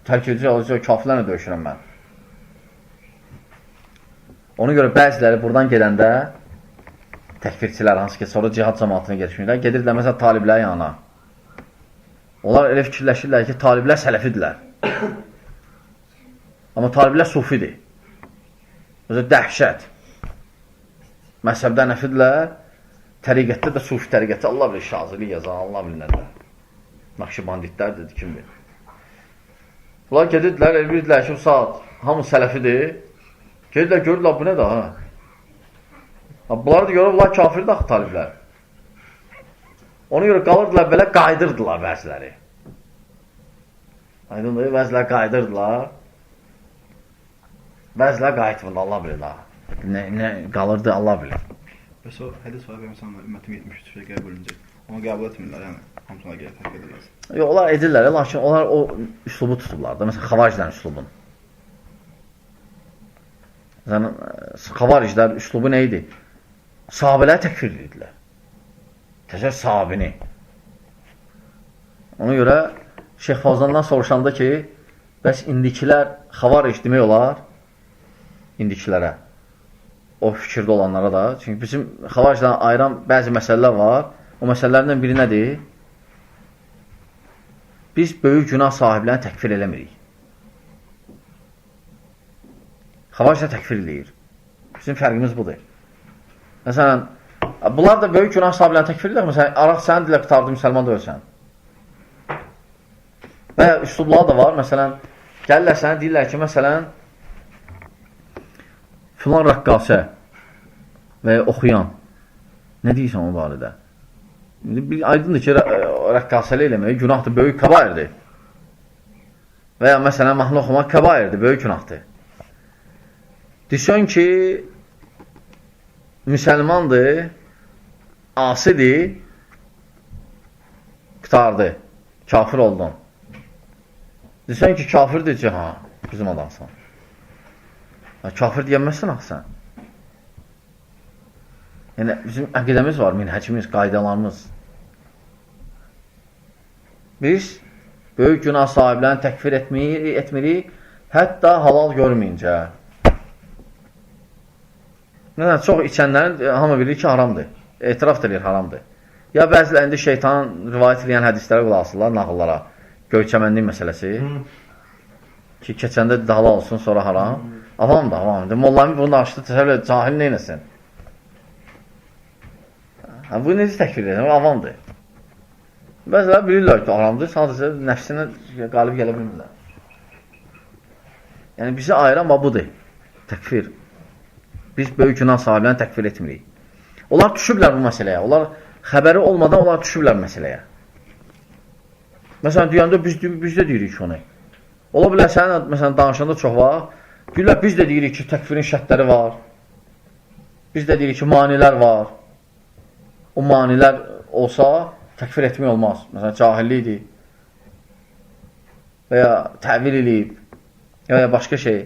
tərk edici alıcı, kafirlərlə döyüşürəm mən. Ona görə bəziləri buradan gedəndə təkfirçilər, hansı ki, sonra cihad cəmaatına geçmirlər, gedirlər, məsələn, taliblər yanına. Onlar elə fikirləşirlər ki, taliblər sələfidirlər. Amma taliblər sufidir. Məsələn, dəhşət. Məzhəbdə nəfidirlər, təriqətdə də sufi təriqətdə, Allah bilir, Şazili yazan, Allah bilir nədir. Naxşibanditlər dedi, kim bilir. Bunlar gedirlər, elə bilirlər ki, bu saat hamı sələfidir. Gedirlər, görürlər, bu nədir, ha? Bunlar da görür, bunlar kafirdir axı taliblər. Ona görə qalırdılar, belə qaydırdılar bəziləri. Aydındır, bəziləri qaydırdılar. Bəziləri qayıtmırdı, Allah bilir daha. Nə qalırdı, Allah bilir. Bəs o hədis var, məsələn, ümmətim 73 fərqəyə bölünəcək. Onu qəbul etmirlər, yəni, hamısına gəlir, tərk edirlər. Yox, onlar edirlər, lakin onlar o üslubu tutublar da, məsələn, xavariclərin üslubunu. Yəni, xavariclər üslubu nə idi? Sahabələri təkfir edirlər. Təsəvvür sahabini. Ona görə Şeyx Fazlandan soruşanda ki, bəs indikilər xavaric demək olar, indikilərə, o fikirdə olanlara da. Çünki bizim xavaricdən ayıran bəzi məsələlər var. O məsələlərdən biri nədir? Biz böyük günah sahiblərini təkfir eləmirik. Xavaric də təkfir eləyir. Bizim fərqimiz budur. Məsələn, bunlar da böyük günah sahiblərini təkfir edir. Məsələn, araq sənin dilə qutardı, müsəlman da ölsən. Və üslublar da var. Məsələn, gəlirlər sənə deyirlər ki, məsələn, filan rəqqasə və ya oxuyan. Nə deyirsən o barədə? Aydındır ki, rəqqasəli eləmək günahdır, böyük kəbairdir. Və ya məsələn, mahnı oxumaq kəbairdir, böyük günahdır. Deyirsən ki, müsəlmandır, asidir, qutardı, kafir oldun. Deyirsən ki, kafirdir ki, ha, bizim adamsan. Kafir deyəməzsən axı sən. Yəni, bizim əqidəmiz var, minhəcimiz, qaydalarımız. Biz böyük günah sahiblərini təkfir etmirik, hətta halal görməyincə. Məsələn, çox içənlərin hamı bilir ki, haramdır. Etiraf edir, haramdır. Ya bəzilərində şeytan rivayət edən hədislərə qulaq asırlar, nağıllara. Göyçəmənlik məsələsi. Ki, keçəndə halal olsun, sonra haram. Avamdır, avamdır. Mollami bunu açdı, təsəvvür cahil neynəsin? Bu necə təkfir edir? Avamdır. Bəzələr bilirlər ki, haramdır, sadəcə nəfsinə qalib gələ bilmirlər. Yəni, bizi ayıran budur. Təkfir. Biz böyük günah sahiblərini təkfir etmirik. Onlar düşüblər bu məsələyə. Onlar xəbəri olmadan onlar düşüblər məsələyə. Məsələn, deyəndə biz də deyirik ki, onu. Ola bilər, sənin məsələn, danışanda çox var. Deyirlər, biz də deyirik ki, təkfirin şərtləri var. Biz də deyirik ki, manilər var. O manilər olsa, təkfir etmək olmaz. Məsələn, cahillikdir. Və ya təvil eləyib. Və ya başqa şey.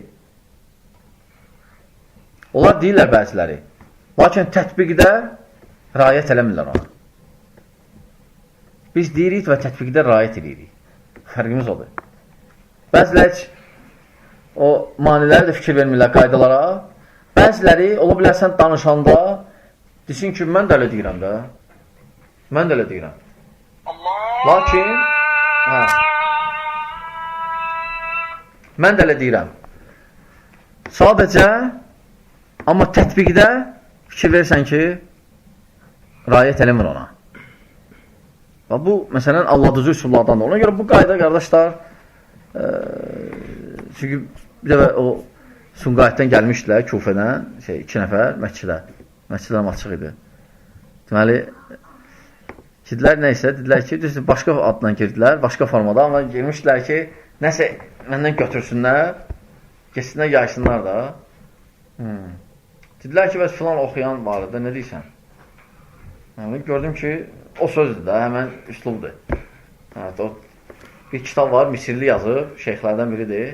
Onlar deyirlər bəziləri. Lakin tətbiqdə rayət eləmirlər ona. Biz deyirik və tətbiqdə rayət edirik. Fərqimiz odur. Bəziləri o maniləri də fikir vermirlər qaydalara. Bəziləri, ola bilərsən danışanda desin ki, mən də elə deyirəm də. Mən də elə deyirəm. Lakin mən də elə deyirəm. Sadəcə amma tətbiqdə fikir versən ki, rayət eləmir ona. Və bu, məsələn, alladıcı üsullardandır. Ona görə bu qayda, qardaşlar, çünki bir dəfə o Sumqayıtdan gəlmişdilər, Kufədən, 2 nəfər Məkkədə. Məkkədərim açıq idi. Deməli, dedilər nəysə, dedilər ki, başqa adla girdilər, başqa formada, amma girmişdilər ki, nəsə məndən götürsünlər, geçsinlər, yaysınlar da. Dedilər ki, bəs filan oxuyan var idi, nə deyirsən? Gördüm ki, o sözdür də, həmən üslubdur. Bir kitab var, Misirli yazıb, şeyxlərdən biridir.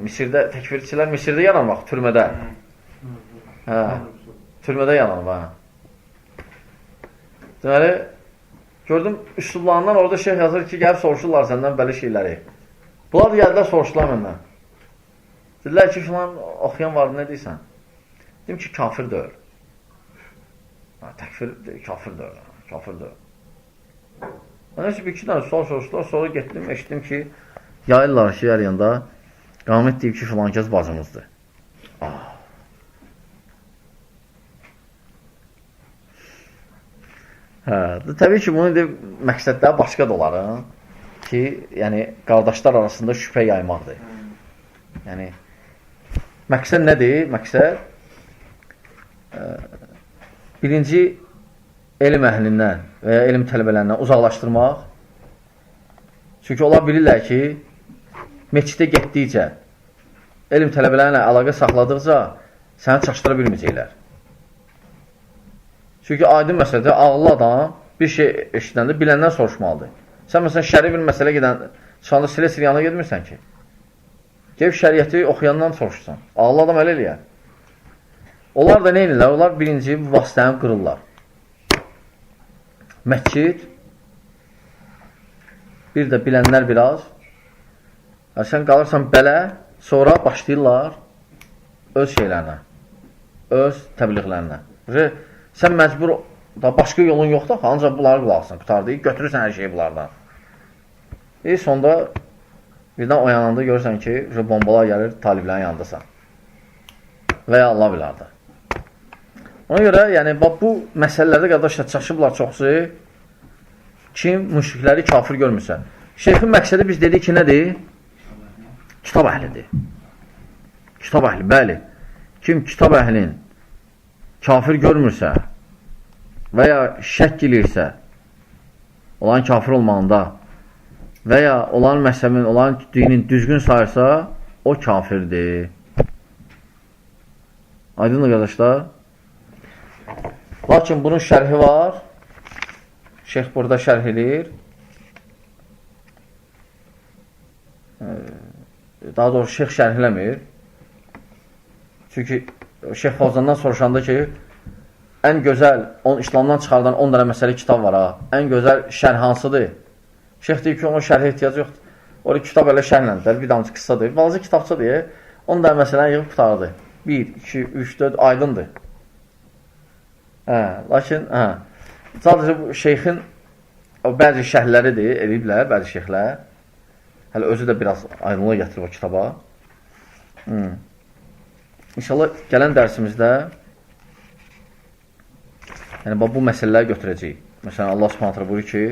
Misirdə, təkfirçilər Misirdə yaranmaq, türmədə. Türmədə yaranmaq. Deməli, gördüm, üslublarından orada şeyx yazır ki, gəlib soruşurlar səndən bəli şeyləri. Bunlar da gəldilər, soruşdular məndən. Dedilər ki, filan oxuyan var, nə deyirsən? Dedim ki, kafir deyil. Təkfir kafir deyil. Kafir deyil. Mən heç bir-iki dənə sual soruşdular, sonra getdim, eşitdim ki, yayırlar ki, yer yanında qamət deyib ki, filan kəs bacımızdır. Təbii ki, bunu deyib, məqsədlər başqa da olar ki, yəni, qardaşlar arasında şübhə yaymaqdır. Yəni, məqsəd nədir? Məqsəd birinci elm əhlindən və ya elm tələbələrindən uzaqlaşdırmaq. Çünki onlar bilirlər ki, meçidə getdikcə, elm tələbələrlə əlaqə saxladıqca səni çaşdıra bilməyəcəklər. Çünki aydın məsələdə ağıllı adam bir şey eşidəndə biləndən soruşmalıdır. Sən məsələn şəri bir məsələ gedən, çıxanda siləsir yanına gedmirsən ki. Gəlib şəriəti oxuyandan soruşsan. Ağıllı adam elə eləyər. Onlar da nə edirlər? Onlar birinci bu vasitəni qırırlar. Məscid bir də bilənlər biraz. Sən qalırsan belə, sonra başlayırlar öz şeylərinə, öz təbliğlərinə. Sən məcbur, başqa yolun yoxdur, ancaq bunları qulaqsın, qutardı, götürürsən hər şeyi bunlardan. Sonda birdən oyananda görürsən ki, bombalar gəlir, taliblərin yanındasan. Və ya Allah bilərdir. Ona görə, yəni, bu məsələlərdə qardaşlar çaşıblar çoxsu, kim müşrikləri kafir görmürsə. Şeyxin məqsədi biz dedik ki, nədir? Kitab əhlidir. Kitab əhli, bəli. Kim kitab əhlin kafir görmürsə və ya şək eləyirsə, olan kafir olmağında və ya olan məhzəbin, olan dinin düzgün sayırsa, o kafirdir. Aydındır, qardaşlar. Lakin bunun şərhi var. Şeyx burada şərh edir. Daha doğrusu şeyx şərhləmir. Çünki Şeyx Fawzandan soruşanda ki, ən gözəl, İslamdan çıxardan 10 dənə məsələ kitab var ha. Ən gözəl şərh hansıdır? Şeyx deyir ki, onun şərhə ehtiyacı yoxdur. Orada kitab elə şərhləndir, bir damcı qıssadır. Bazı kitabça deyir, 10 dənə məsələni yığıb qutardı. 1, 2, 3, 4 aydındır. Lakin, sadəcə bu şeyxin bəzi şərhləridir, eləyiblər, bəzi şeyxlər. Hələ özü də biraz aydınlığa gətirib o kitaba. İnşallah gələn dərsimizdə yəni, bu məsələləri götürəcəyik. Məsələn, Allah Subhanahu buyurur ki,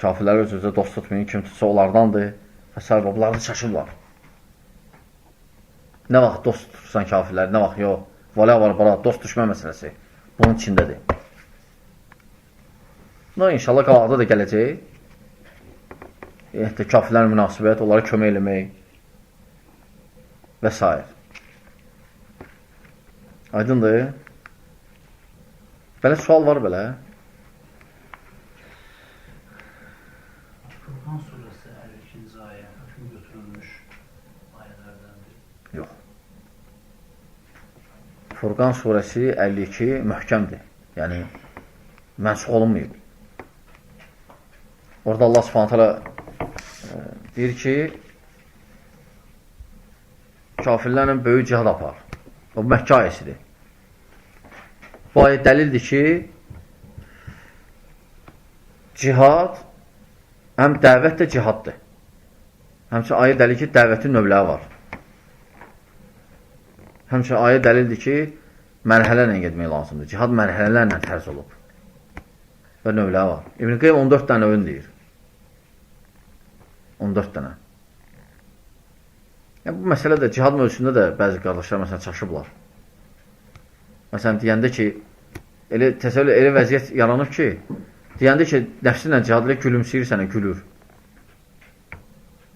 kafirləri öz-özə dost tutmayın, kim tutsa onlardandır və s. Bunlar da çaşırlar. Nə vaxt dost tutursan kafirləri, nə vaxt yox. Vələ var, bara, dost düşmə məsələsi. Bunun içindədir. İnşallah qabaqda da gələcək. Kafirlərin münasibət, onlara kömək eləmək və s. Aydındır. Belə sual var belə. Furqan surəsi 52-ci ayə hökm götürülmüş ayələrdəndir. Yox. Furqan surəsi 52 möhkəmdir. Yəni, mənsuq olunmayıb. Orada Allah Subhanahu deyir ki, kafirlərlə böyük cihad apar. O Məkkə ayəsidir. Bu ayə dəlildir ki, cihad həm dəvət də cihaddır. Həmçə ayə dəlil ki, dəvətin növləri var. Həmçə ayə dəlildir ki, mərhələrlə getmək lazımdır. Cihad mərhələlərlə tərz olub. Və növləri var. İbn Qeym 14 dənə növün deyir. 14 dənə. Yəni, bu məsələ də cihad mövzusunda da bəzi qardaşlar məsələn çaşıblar. Məsələn, deyəndə ki, elə vəziyyət yaranıb ki, deyəndə ki, nəfsi ilə cihad ilə gülümsəyir gülür.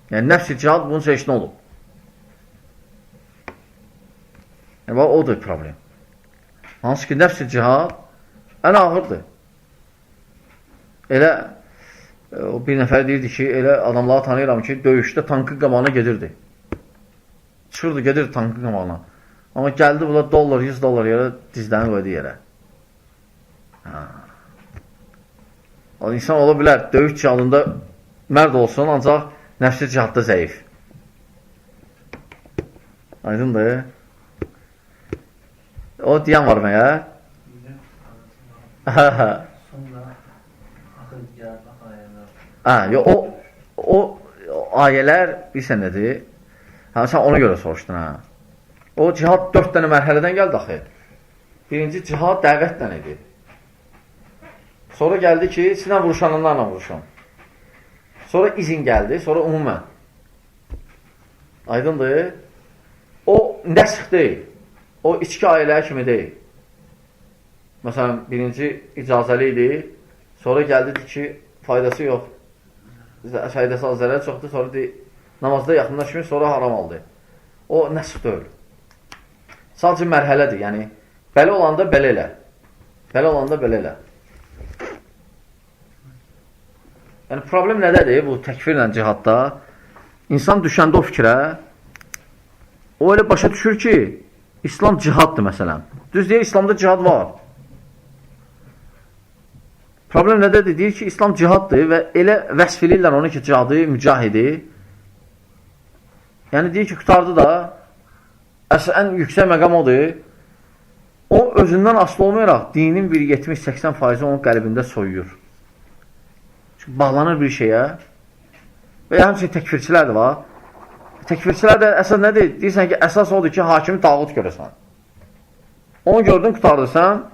Yəni, nəfsi cihad bunun çeşini olub. Yəni, odur problem. Hansı ki, nəfsi cihad ən ağırdır. Elə, o bir nəfər deyirdi ki, elə adamları tanıyıram ki, döyüşdə tankın qabağına gedirdi. Çıxırdı, gedirdi tankın qabağına. Amma gəldi, bunlar dollar, 100 dollar yerə dizlərini qoydu yerə. İnsan ola bilər, döyüş cihadında mərd olsun, ancaq nəfsi cihadda zəif. Aydındır. O deyən var məyə? O ayələr bilsən nədir? Sən ona görə soruşdun. O cihad 4 dənə mərhələdən gəldi axı. Birinci cihad dəvətdən idi. Sonra gəldi ki, sinə vuruşanlarla vuruşan. Sonra izin gəldi, sonra umumən. Aydındır. O nəsx deyil. O içki ailəyə kimi deyil. Məsələn, birinci icazəli idi. Sonra gəldi ki, faydası yox. Faydası az zərər çoxdur. Sonra deyil, namazda yaxınlaşmıyor, sonra haram aldı. O nəsx deyil. Sadəcə mərhələdir. Yəni, belə olanda belə elə. Belə olanda belə elə. Yəni, problem nədədir bu təkfirlə cihadda? İnsan düşəndə o fikrə, o elə başa düşür ki, İslam cihaddır məsələn. Düz deyir, İslamda cihad var. Problem nədədir? Deyir ki, İslam cihaddır və elə vəsf edirlər onu ki, cihadı, mücahidi. Yəni, deyir ki, qutardı da, ən yüksək məqam odur. O, özündən asılı olmayaraq, dinin bir 70-80% onun qəlbində soyuyur. Çünki bağlanır bir şeyə. Və ya həmçinin təkfirçilər də var. Təkfirçilər də əsas nədir? Deyirsən ki, əsas odur ki, hakimi tağut görəsən. Onu gördün, qutardırsan,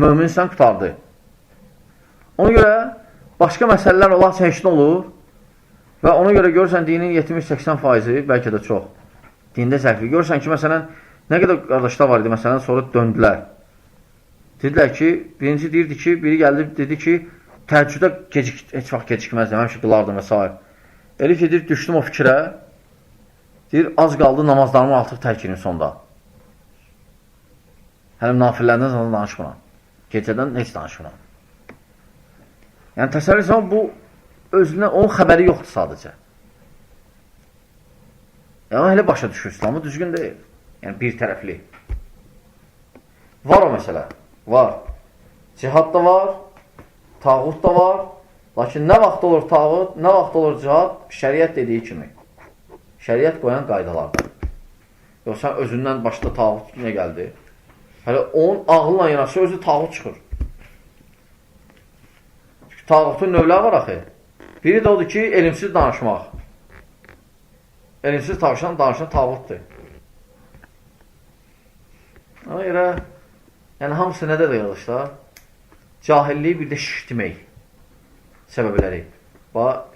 möminsən, qutardı. Ona görə başqa məsələlər Allah çəkişdə olur və ona görə görürsən dinin 70-80%, bəlkə də çox, dində zərfli. Görürsən ki, məsələn, nə qədər qardaşlar var idi, məsələn, sonra döndülər. Dedilər ki, birinci deyirdi ki, biri gəldi, dedi ki, təəccüdə heç vaxt gecikməzdim, həmişə qılardım və s. Elə ki, deyir, düşdüm o fikrə, deyir, az qaldı namazlarımı artıq tərk edin sonda. Hələm nafillərdən sonra danışmıram. Gecədən heç danışmıram. Yəni, təsəvvür etsən, bu özünə, onun xəbəri yoxdur sadəcə. Yəni, elə başa düşür, İslamı düzgün deyil. Yəni, bir tərəfli. Var o məsələ, var. Cihad da var, tağut da var. Lakin nə vaxt olur tağut, nə vaxt olur cihad, şəriət dediyi kimi. Şəriət qoyan qaydalardan. Yox, sən özündən başda tağut nə gəldi? Hələ onun ağılla yanaşı özü tağut çıxır. Çünki tağutun növləri var axı. Biri də odur ki, elmsiz danışmaq. Elmsiz danışan tağutdur. Ona görə, yəni hamısı nədə də yığılışlar? Cahilliyi bir də şirk demək səbəbləri.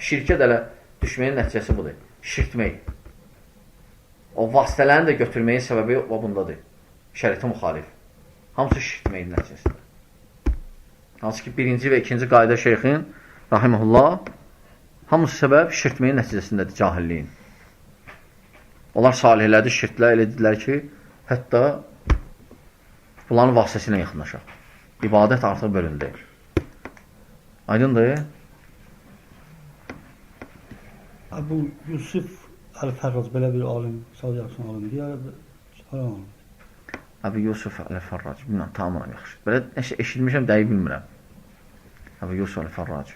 Şirkə də elə düşməyin nəticəsi budur. Şirk demək. O vasitələrini də götürməyin səbəbi o bundadır. Şəriətə müxalif. Hamısı şirk deməyin nəticəsidir. Hansı ki, birinci və ikinci qayda şeyxin, rahiməhullah, hamısı səbəb şirk deməyin nəticəsindədir, cahilliyin. Onlar salihlədi, şirklər elə dedilər ki, hətta bunların vasitəsilə yaxınlaşaq. İbadət artıq bölündü. Aydındır? Bu Yusuf Əl-Fərraz belə bir alim, Saudi Arabistan alim deyər, Əbu Yusuf Əl-Fərrac, bilməm, tamam yaxşı. Belə eşitmişəm, dəqiq bilmirəm. Əbu Yusuf Əl-Fərrac.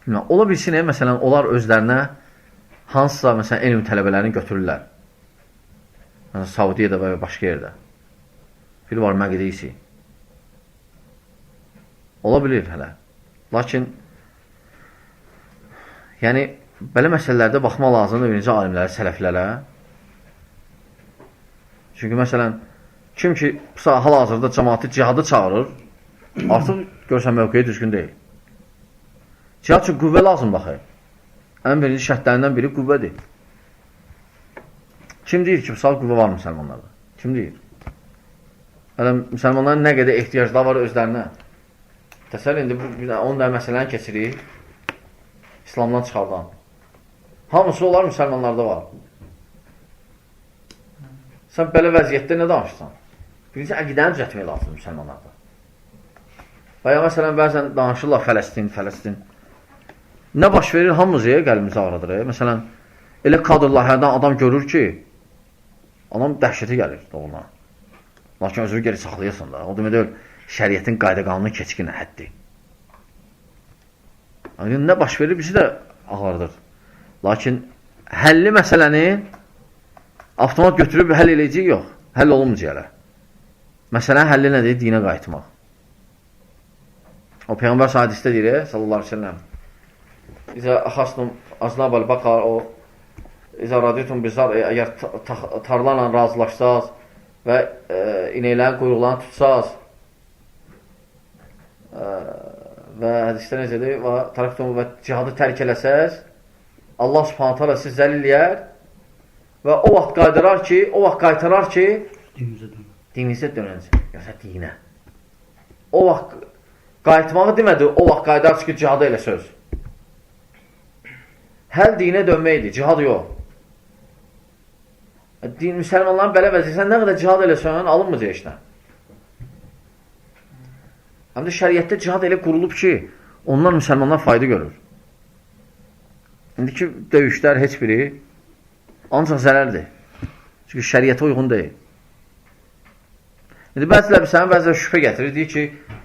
Bilməm, ola bilsin, məsələn, onlar özlərinə hansısa, məsələn, elm tələbələrini götürürlər. Məsələn, Saudiyada və başqa yerdə. Biri var Məqdisi. Ola bilir hələ. Lakin, yəni, belə məsələlərdə baxmaq lazımdır birinci alimlərə, sələflərə. Çünki, məsələn, kim ki, hal-hazırda cəmaatı cihadı çağırır, artıq görsən mövqeyi düzgün deyil. Cihad üçün qüvvə lazım baxır. Ən birinci şərtlərindən biri qüvvədir. Kim deyir ki, qüvvə var müsəlmanlarda? Kim deyir? Hələ müsəlmanların nə qədər ehtiyaclar var özlərinə? Təsəvvür indi, onun da məsələni keçirik, İslamdan çıxardan. Hamısı onlar müsəlmanlarda var. Sən belə vəziyyətdə nə danışırsan? Birinci, əqidəni düzəltmək lazım müsəlmanlarda. Və ya, məsələn, bəzən danışırlar Fələstin. Nə baş verir? Hamımızı qəlbimizi ağrıdır. Məsələn, elə kadrlar hərdən adam görür ki, adam dəhşəti gəlir doğrudan. Lakin özünü geri saxlayasın da. O demək deyil, şəriətin qayda qanunu keçkin həddir. Nə baş verir? Bizi də ağrıdır. Lakin həlli məsələni avtomat götürüb həll eləyəcək yox. Həll olunmayacaq hələ. Məsələn, həlli nədir? Dinə qayıtmaq. O Peyğəmbər hədisdə deyir, sallallahu aleyhi ve sellem, İzə əxastum aznabal baqar, İzə raditum bizar, əgər tarlarla razılaşsaz və inəklərin quyruqlarını tutsaz və hədisdə necədir? Və tərəftum və cihadı tərk eləsəz, Allah subhanət hala siz zəlil eləyər və o vaxt qaytarar ki, dininizə dönəcək. Yoxsa dinə. O vaxt qayıtmağı demədi, o vaxt qaytar ki, cihadı elə söz. Həl dinə dönməkdir, cihad yox. Müsəlmanların belə vəziyyəsən, nə qədər cihad eləsən, alınmayacaq işlə. Həm də şəriətdə cihad elə qurulub ki, onlar müsəlmanlar fayda görür. İndiki döyüşlər heç biri ancaq zərərdir. Çünki şəriətə uyğun deyil. İndi bəziləri sənə bəziləri şübhə gətirir, deyir ki,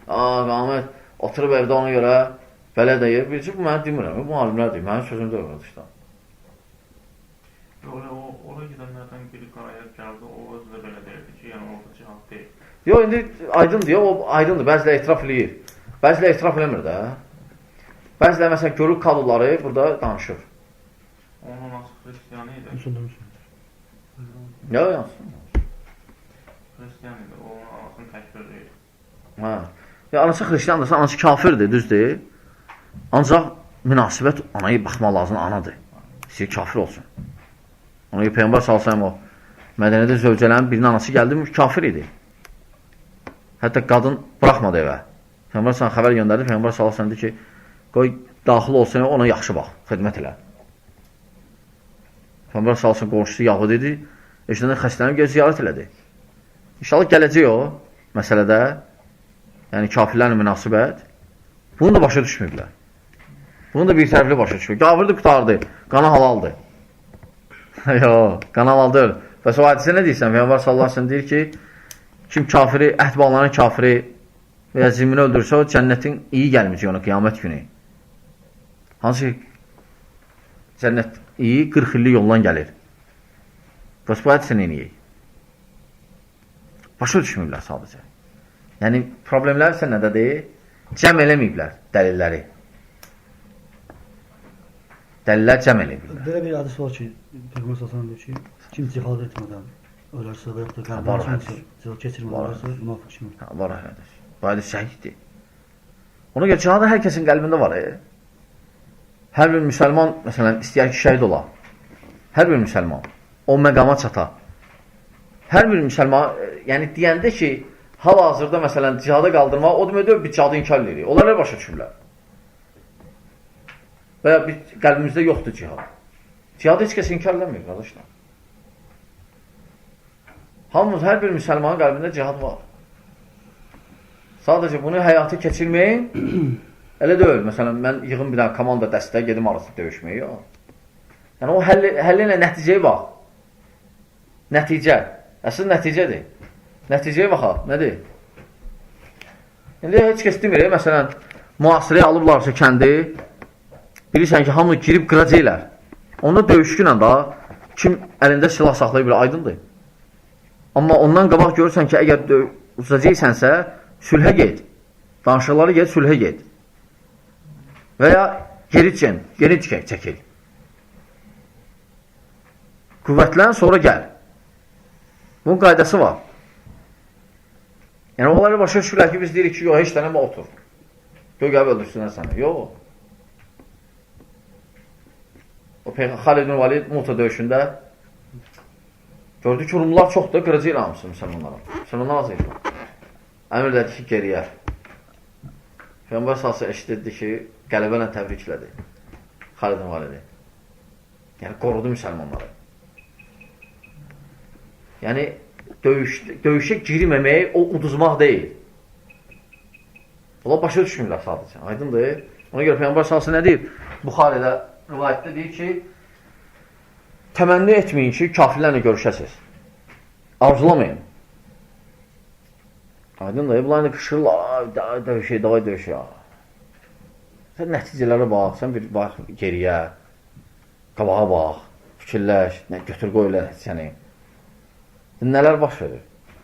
Qamət, oturub evdə ona görə belə deyir. Birisi, bu mənə demirəm, bu alimlər deyir, mənim sözüm deyil qardaşlar. Ora gedənlərdən biri qaraya gəldi, o özü də belə deyirdi ki, yəni orada cihad deyil. Yox, indi aydındır, o aydındır, bəziləri etiraf eləyir. Bəziləri etiraf eləmir də. Bəziləri, məsələn, görür kadrları burada danışır. Onun anası xristiyan idi. Yox, yansın. Xristiyan idi, onun anasını təkbir deyir. Hə. Ya, anası xristiandırsa, anası kafirdir, düzdür. Ancaq münasibət anaya baxmaq lazım, anadır. İstəyir kafir olsun. Ona görə Peyğəmbər salsam o mədəniyyədə zövcələrin birinin anası gəldi, kafir idi. Hətta qadın buraxmadı evə. Peyğəmbər salsam xəbər göndərdi, Peyğəmbər salsam dedi ki, qoy daxil olsun, ona yaxşı bax, xidmət elə. Peyğəmbər salsam qonşusu yağı dedi, eşidən xəstələnib gəl ziyarət elədi. İnşallah gələcək o məsələdə, yəni kafirlərlə münasibət, bunu da başa düşmürlər. Bunu da bir tərəfli başa düşmür. Kafirdir, qutardı, qana halaldır. Yox, qana halaldır. Bəs o hadisə nə deyirsən? Peyğəmbər sallallahu əleyhi və səlləm deyir ki, kim kafiri, əhd bağlanan kafiri və ya zimmini öldürsə, o cənnətin iyi gəlməyəcək ona qiyamət günü. Hansı cənnət iyi 40 illik yoldan gəlir. Bəs bu hadisə nə eləyək? Başa düşmürlər sadəcə. Yəni, problemlər isə nədədir? Cəm eləməyiblər dəlilləri. Dəlillər cəm eləyiblər. Belə bir hədis var ki, Peyğəmbər sallallahu deyir ki, kim cihad etmədən ölərsə və yaxud da var qəlbdən hədis. cihad keçirmələrsə münafiq kimi. Var hədis. Bu hədis səhihdir. Ona görə cihada hər kəsin qəlbində var. Hər bir müsəlman, məsələn, istəyər ki, şəhid ola. Hər bir müsəlman o məqama çata. Hər bir müsəlman, yəni deyəndə ki, hal-hazırda məsələn cihada qaldırmaq, o deməkdir bir cihadı inkar edirik. Onlar nə başa düşürlər? Və ya qəlbimizdə yoxdur cihad. Cihadı heç kəs inkar eləmir, qardaşlar. Hamımız, hər bir müsəlmanın qəlbində cihad var. Sadəcə bunu həyata keçirməyin, elə deyil. Məsələn, mən yığım bir dənə komanda dəstə, gedim arasında döyüşməyi, yox. Yəni, o həlli ilə nəticəyə bax. Nəticə. Əsl nəticədir. Nəticəyə baxaq, nədir? İndi heç kəs demir, məsələn, müasirəyə alıblarsa kəndi, bilirsən ki, hamı girib qıracaqlar. Onda döyüşkünlə da kim əlində silah saxlayıb bir aydındır. Amma ondan qabaq görürsən ki, əgər uzacaqsənsə, sülhə get. Danışıqları get, sülhə get. Və ya geri çəkil. Qüvvətlən, sonra gəl. Bunun qaydası var. Yəni, onları başa düşürlər ki, biz deyirik ki, yox, heç dənəmə otur. Göy qəb öldürsünlər səni. Yox. O Xalid ibn Valid Muta döyüşündə gördü ki, Rumlar çoxdur, qırıcı hamısı müsəlmanlara. Müsəlmanlar az edir. Əmir dedi ki, geriyə. Peyğəmbər salsa eşitdi ki, qələbə təbriklədi Xalid ibn Validi. Yəni, qorudu müsəlmanları. Yəni, döyüşə girməmək, o uduzmaq deyil. Ola başa düşmürlər sadəcə. Aydındır. Ona görə Peyğəmbər salsa nə deyir? Buxarədə rivayətdə deyir ki, təmənni etməyin ki, kafirlərlə görüşəsiz. Arzulamayın. Aydındır. Bunlar qışırlar, davay döyüş ya. Sən nəticələrə bax, sən bir bax geriyə, qabağa bax, fikirləş, götür qoy elə səni. Nələr baş verir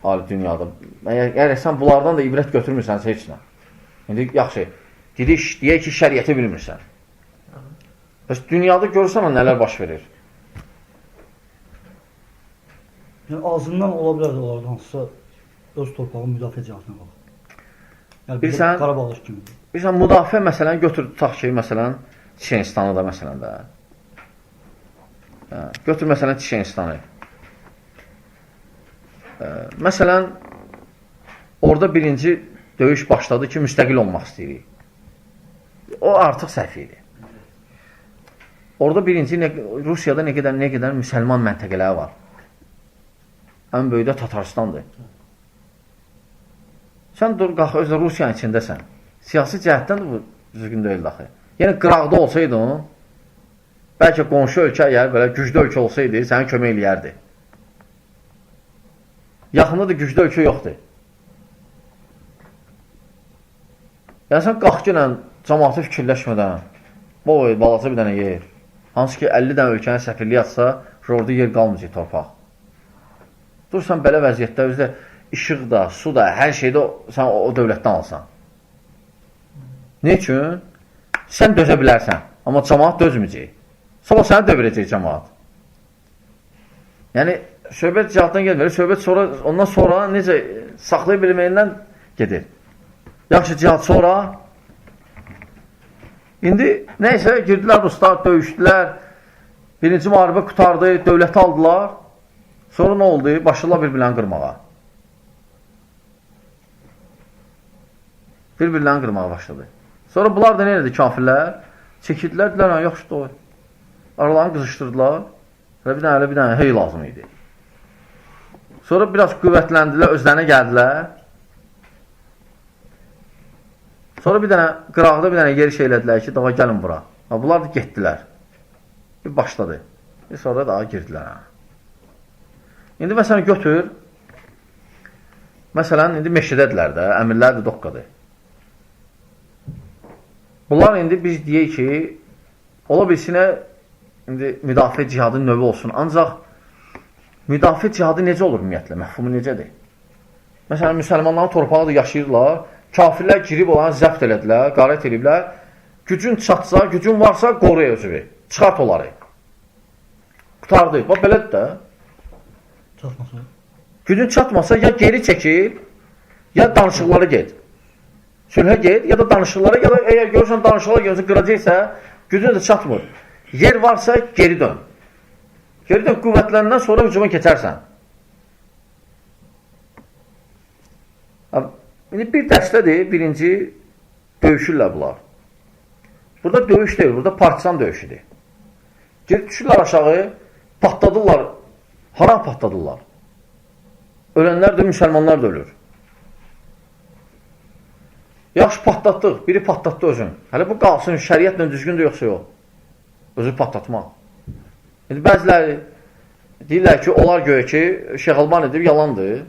ali dünyada? Yəni, sən bunlardan da ibrət götürmürsən heç nə. İndi, yaxşı, deyək ki, şəriyyəti bilmirsən. Bəs dünyada görürsən nələr baş verir? Yəni, ağzından ola bilər də onlardan hansısa öz torpağın müdafiə cihazına bax. Yəni, bilsən, Qarabağ kimi. Bilsən, müdafiə məsələn, götür, tutaq ki, məsələn, Çiçenistanı da məsələn də. Götür, məsələn, Çiçenistanı. Məsələn, orada birinci döyüş başladı ki, müstəqil olmaq istəyirik. O artıq səhv idi. Orada birinci, Rusiyada nə qədər müsəlman məntəqələri var. Ən böyük də Tataristandır. Sən dur, qalx, özdə Rusiyanın içindəsən. Siyasi cəhətdən də bu düzgün deyil daxı. Yəni, qıraqda olsaydın, bəlkə qonşu ölkə, belə güclü ölkə olsaydı, sənə kömək eləyərdi. Yaxında da güclü ölkə yoxdur. Yəni, sən qalx ki ilə cəmaatı fikirləşmədən, boy, balaca bir dənə yer, hansı ki 50 dənə ölkənin səfirliyi atsa, orada yer qalmayacaq torpaq. Dursan belə vəziyyətdə, özdə işıq da, su da, hər şeydə sən o dövlətdən alsan. Ne üçün? Sən dözə bilərsən, amma cəmaat dözməyəcək. Sabah səni dövrəcək cəmaat. Yəni, söhbət cihaddan gelmir, söhbət sonra, ondan sonra necə saxlaya bilməyindən gedir. Yaxşı cihad sonra, indi neysə, girdilər Ruslar, döyüşdülər, birinci müharibə qutardı, dövləti aldılar, sonra nə oldu? Başladılar bir-birlərini qırmağa. Bir-birlərini qırmağa başladı. Sonra bunlar da nə edir kafirlər? Çəkirdilər, dedilər, yaxşı da o. Aralarını qızışdırdılar və bir dənə hey lazım idi. Sonra biraz qüvvətləndilər, özlərinə gəldilər. Sonra bir dənə qıraqda bir dənə yeri şeylədilər ki, daha gəlin bura. Bunlar da getdilər. Bir başladı. Sonra daha girdilər. İndi məsələn götür. Məsələn, indi meşədədirlər də, əmirlər də doqqadır. Bunlar indi biz deyək ki, ola bilsinə indi müdafiə cihadın növü olsun. Ancaq müdafiə cihadı necə olur ümumiyyətlə? Məhfumu necədir? Məsələn, müsəlmanların torpağı da yaşayırlar. Kafirlər girib olanı zəbt elədilər, qarət ediblər. Gücün çatsa, gücün varsa qoru özünü. Çıxart onları. Qutardı. Bax, belədir də. Çatmasa. Gücün çatmasa ya geri çəkil, ya danışıqlara get. Sülhə get, ya da danışıqlara, ya da əgər görürsən danışıqlara görürsən, qıracaqsa, gücün də çatmır. Yer varsa geri dön. Geri dön, qüvvətlərindən sonra hücuma keçərsən. İndi bir dəstədir, birinci döyüşürlər bunlar. Burada döyüş deyil, burada partisan döyüşüdür. Gelib düşürlər aşağı, patladırlar. Haram patladırlar. Ölənlər də, müsəlmanlar da ölür. Yaxşı patlatdıq, biri patlatdı özün. Hələ bu qalsın, şəriyyətlə düzgündür yoxsa yox. Özü patlatmaq. İndi bəziləri deyirlər ki, onlar göyə ki, Şeyx Alban edib, yalandır.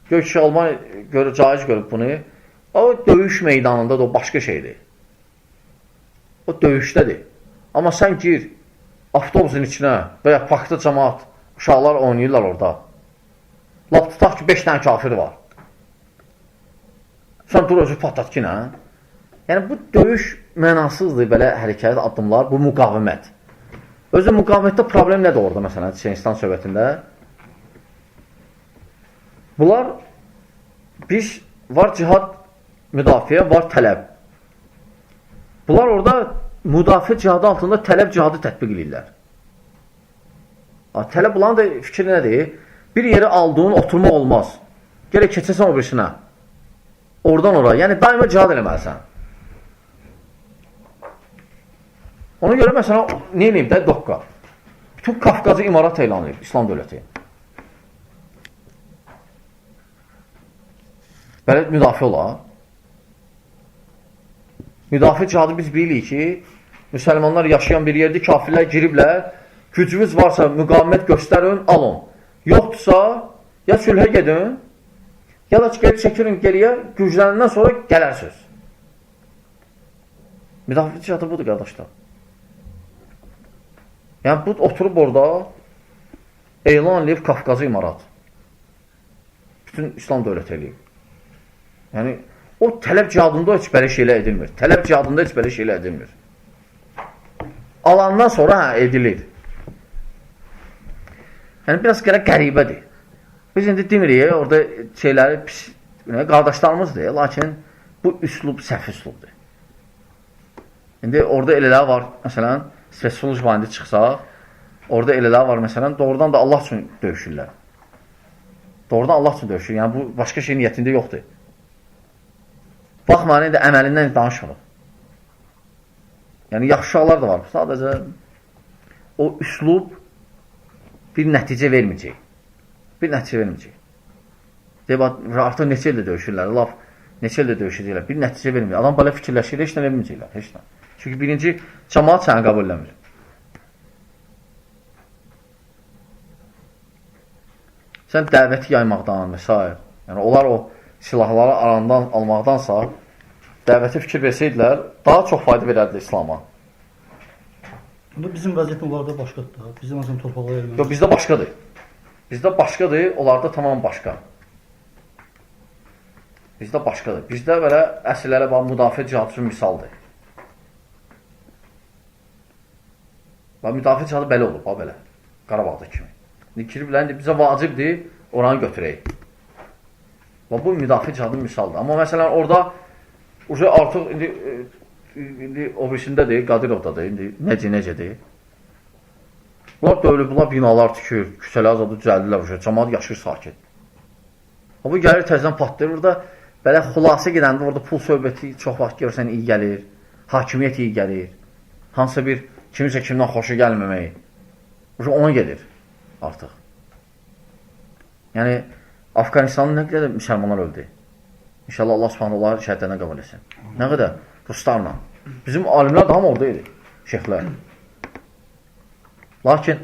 Göy ki, Şeyx Alban caiz görüb bunu. O döyüş meydanında da o başqa şeydir. O döyüşdədir. Amma sən gir avtobusun içinə və ya parkda cəmaat, uşaqlar oynayırlar orada. Lap tutaq ki, 5 dənə kafir var. Sən dur özü patlat ki, nə? Yəni, bu döyüş mənasızdır, belə hərəkət, addımlar, bu müqavimət. Özü müqavimətdə problem nədir orada, məsələn, Çinistan söhbətində? Bunlar, biz, var cihad, müdafiə, var tələb. Bunlar orada müdafiə cihadı altında tələb cihadı tətbiq edirlər. Tələb bulanın da fikri nədir? Bir yeri aldığın oturma olmaz. Gələk keçəsən o birisinə. Oradan oraya. Yəni, daima cihad eləməlisən. Ona görə, məsələn, nə eləyib də? Dokka. Bütün Qafqazı imarat elan edib, İslam dövləti. Belə müdafiə olar. Müdafiə cihadı biz bilirik ki, müsəlmanlar yaşayan bir yerdə kafirlər giriblər, gücünüz varsa müqavimət göstərin, alın. Yoxdursa, ya sülhə gedin, ya da gəlib çəkirin geriyə, güclərindən sonra gələrsiniz. Müdafiə cihadı budur, qardaşlar. Yəni, bu oturub orada elan edib Qafqazı imarat. Bütün İslam dövləti eləyib. Yəni, o tələb cihadında heç belə şeylə edilmir. Tələb cihadında heç belə şeylə edilmir. Alandan sonra edilir. Yəni, biraz qəribədir. Biz indi demirik, orada şeyləri pis, qardaşlarımızdır, lakin bu üslub səhv üslubdur. İndi orada elələr var, məsələn, spesioloji vanində çıxsaq, orada elələr var, məsələn, doğrudan da Allah üçün döyüşürlər. Doğrudan Allah üçün döyüşür. Yəni, bu başqa şey niyyətində yoxdur. Baxmayın, indi əməlindən danışmırıq. Yəni, yaxşı uşaqlar da var. Sadəcə o üslub bir nəticə verməyəcək. Bir nəticə verməyəcək. Deyib, artıq neçə ildə döyüşürlər, laf, neçə ildə döyüşəcəklər, bir nəticə verməyəcək. Adam belə fikirləşir, heç nə verməyəcəklər, heç nə. Çünki birinci, cəmaat səni qəbul eləmir. Sən dəvəti yaymaqdan və s. Yəni, onlar o silahları arandan almaqdansa dəvəti fikir versəydilər, daha çox fayda verərdi İslama. Bizim vəziyyətin onlarda başqadır da. Bizim məsələn torpaqlar erməni. Yox, bizdə başqadır. Bizdə başqadır, onlarda tamam başqa. Bizdə başqadır. Bizdə belə əsrlərə bax, müdafiə cihadı üçün misaldır. Bax, müdafiə cihadı belə olub, bax belə. Qarabağda kimi. İndi bizə vacibdir, oranı götürək. Bax, bu müdafiə cihadının misaldır. Amma məsələn, orada artıq indi o birisindədir, Qadirovdadır, indi necədir. Bunlar dövlü, bunlar binalar tikir, küçələr azadı düzəldilər, cəmaat yaşır sakit. Bu gəlir təzdən patlayır, orada belə xülasə gedəndə, orada pul söhbəti çox vaxt görürsən iyi gəlir, hakimiyyət iyi gəlir, hansısa bir kimisə kimdən xoşu gəlməmək, ona gedir artıq. Yəni, Afqanistanın nə qədər müsəlmanlar öldü? İnşallah Allah subhanahu onları şəhidlərinə qəbul etsin. Nə qədər? Ruslarla. Bizim alimlər daha mı oradaydı? Şeyxlər. Lakin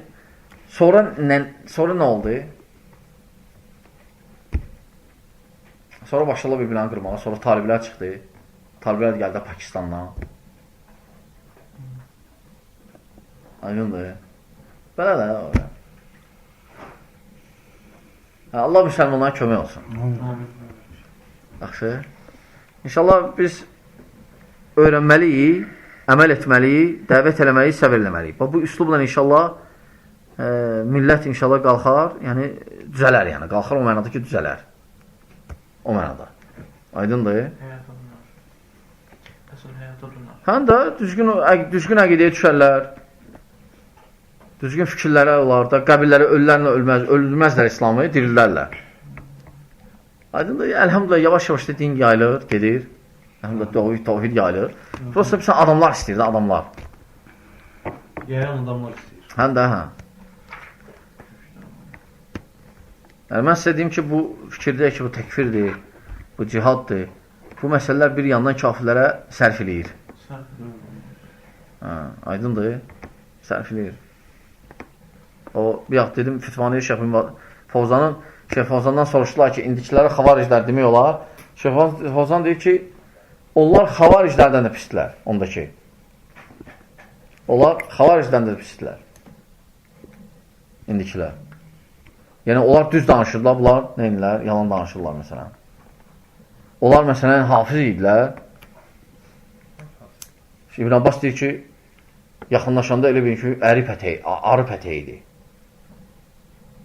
sonra nə oldu? Sonra başladılar bir-birini qırmağa. Sonra taliblər çıxdı. Taliblər gəldi Pakistandan. Aydındır. Belə də öyle. Allah müsəlmanlara kömək olsun. Yaxşı. İnşallah biz öyrənməliyik, əməl etməliyik, dəvət eləməliyik, səbir eləməliyik. Bu üslubla inşallah millət inşallah qalxar, yəni düzələr, yəni qalxar o mənada ki, düzələr. O mənada. Aydındır? Həm də düzgün əqidəyə düşərlər, düzgün fikirlərə olar da, qəbilləri öllərlə ölməzlər İslamı, dirillərlər. Aydındır? Əlhamdülillah, yavaş-yavaş da din yayılır, gedir. Əlhamdülillah, tavhid yayılır. Prosta bir adamlar istəyir, adamlar. Yayan adamlar istəyir. Həm də, hə. Yəni, mən sizə deyim ki, bu fikirdəyək ki, bu təkfirdir, bu cihaddır. Bu məsələlər bir yandan kafirlərə sərf eləyir. Aydındır? Sərf eləyir. O, bir yaxd dedim, Fitvaniyyə Şeyh Fovzandan soruşdular ki, indikiləri xavariclər demək olar. Şeyh Fovzan deyir ki, onlar xavariclərdən də pisdilər, ondakı. Onlar xavaricdən də pisdilər. İndikilər. Yəni, onlar düz danışırlar, bunlar neynilər? Yalan danışırlar, məsələn. Onlar, məsələn, hafiz idilər. İbn Abbas deyir ki, yaxınlaşanda elə bilir ki, arı pətəyi idi.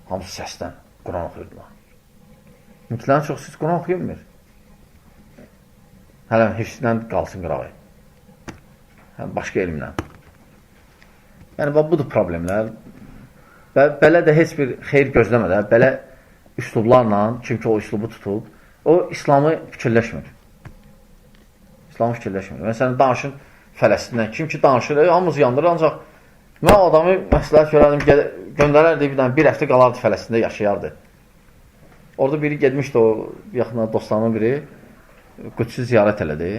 Hamısı səsdən Quran oxuyurdular. İnkilərin çox siz Quran oxuyurmur. Hələ hifzdən qalsın qırağı. Başqa elmlə. Yəni, budur problemlər. Və belə də heç bir xeyr gözləmədə, belə üslublarla, kim ki o üslubu tutub, o İslamı fikirləşmir. İslamı fikirləşmir. Məsələn, danışın Fələstindən. Kim ki danışır, hamımız yandırır, ancaq mən o adamı məsləhət görərdim, göndərərdi bir həftə qalardı Fələstində, yaşayardı. Orada biri gedmişdi, o yaxına dostlarının biri, Qüdsü ziyarət elədi.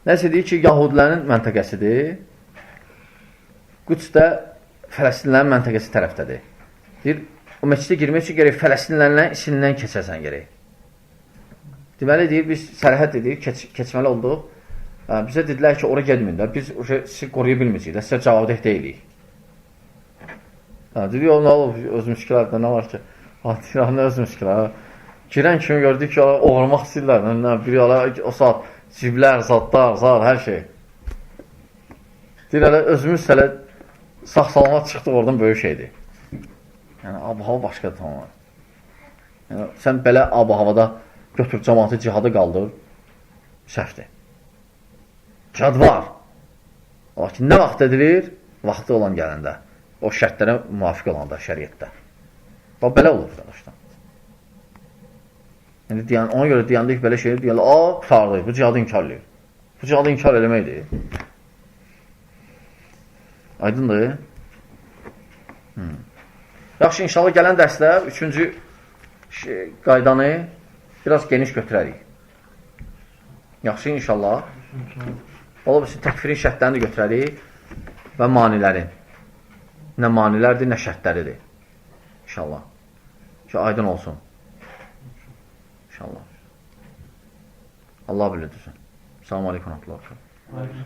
Nəsə deyir ki, Yahudilərin məntəqəsidir. Qüds də Fələstinlərin məntəqəsi tərəfdədir. Deyir, o məscidə girmək üçün gerək Fələstinlərlə içindən keçəsən gerək. Deməli, deyir, biz sərhəd dedik, keçməli olduq. Bizə dedilər ki, oraya gedmirlər, biz sizi qoruya bilməyəcəklər, sizə cavabdeh deyilik. Deyir, nə olub, öz müşkilərdə nə var ki? Nə öz müşkilər? Girən kimi gördük ki, oğurmaq istəyirlər, o saat ciblər, zadlar, hər şey. Deyir, özümüz hələ sağ-salamat çıxdıq, oradan böyük şeydir. Yəni, ab-hava başqadır tamam. Yəni, sən belə ab-havada götür cəmaatı cihada qaldır, səhvdir. Cihad var. Lakin nə vaxt edilir? Vaxtı olan gələndə. O şərtlərə müvafiq olanda, şəriətdə. Bax, belə olur, qardaşlar. Yəni, ona görə deyəndik belə şeydir, deyərlər, qutardır, bu cihadı inkar edir. Bu cihadı inkar eləməkdir. Aydındır? Yaxşı, inşallah gələn dərsdə 3-cü qaydanı biraz geniş götürərik. Yaxşı, inşallah. Ola bilsin, təkfirin şərtlərini götürərik və manilərin. Nə manilərdir, nə şərtləridir. İnşallah. Ki, aydın olsun. İnşallah. Allah bilir düzün. Selamun aleyküm. Alaykum.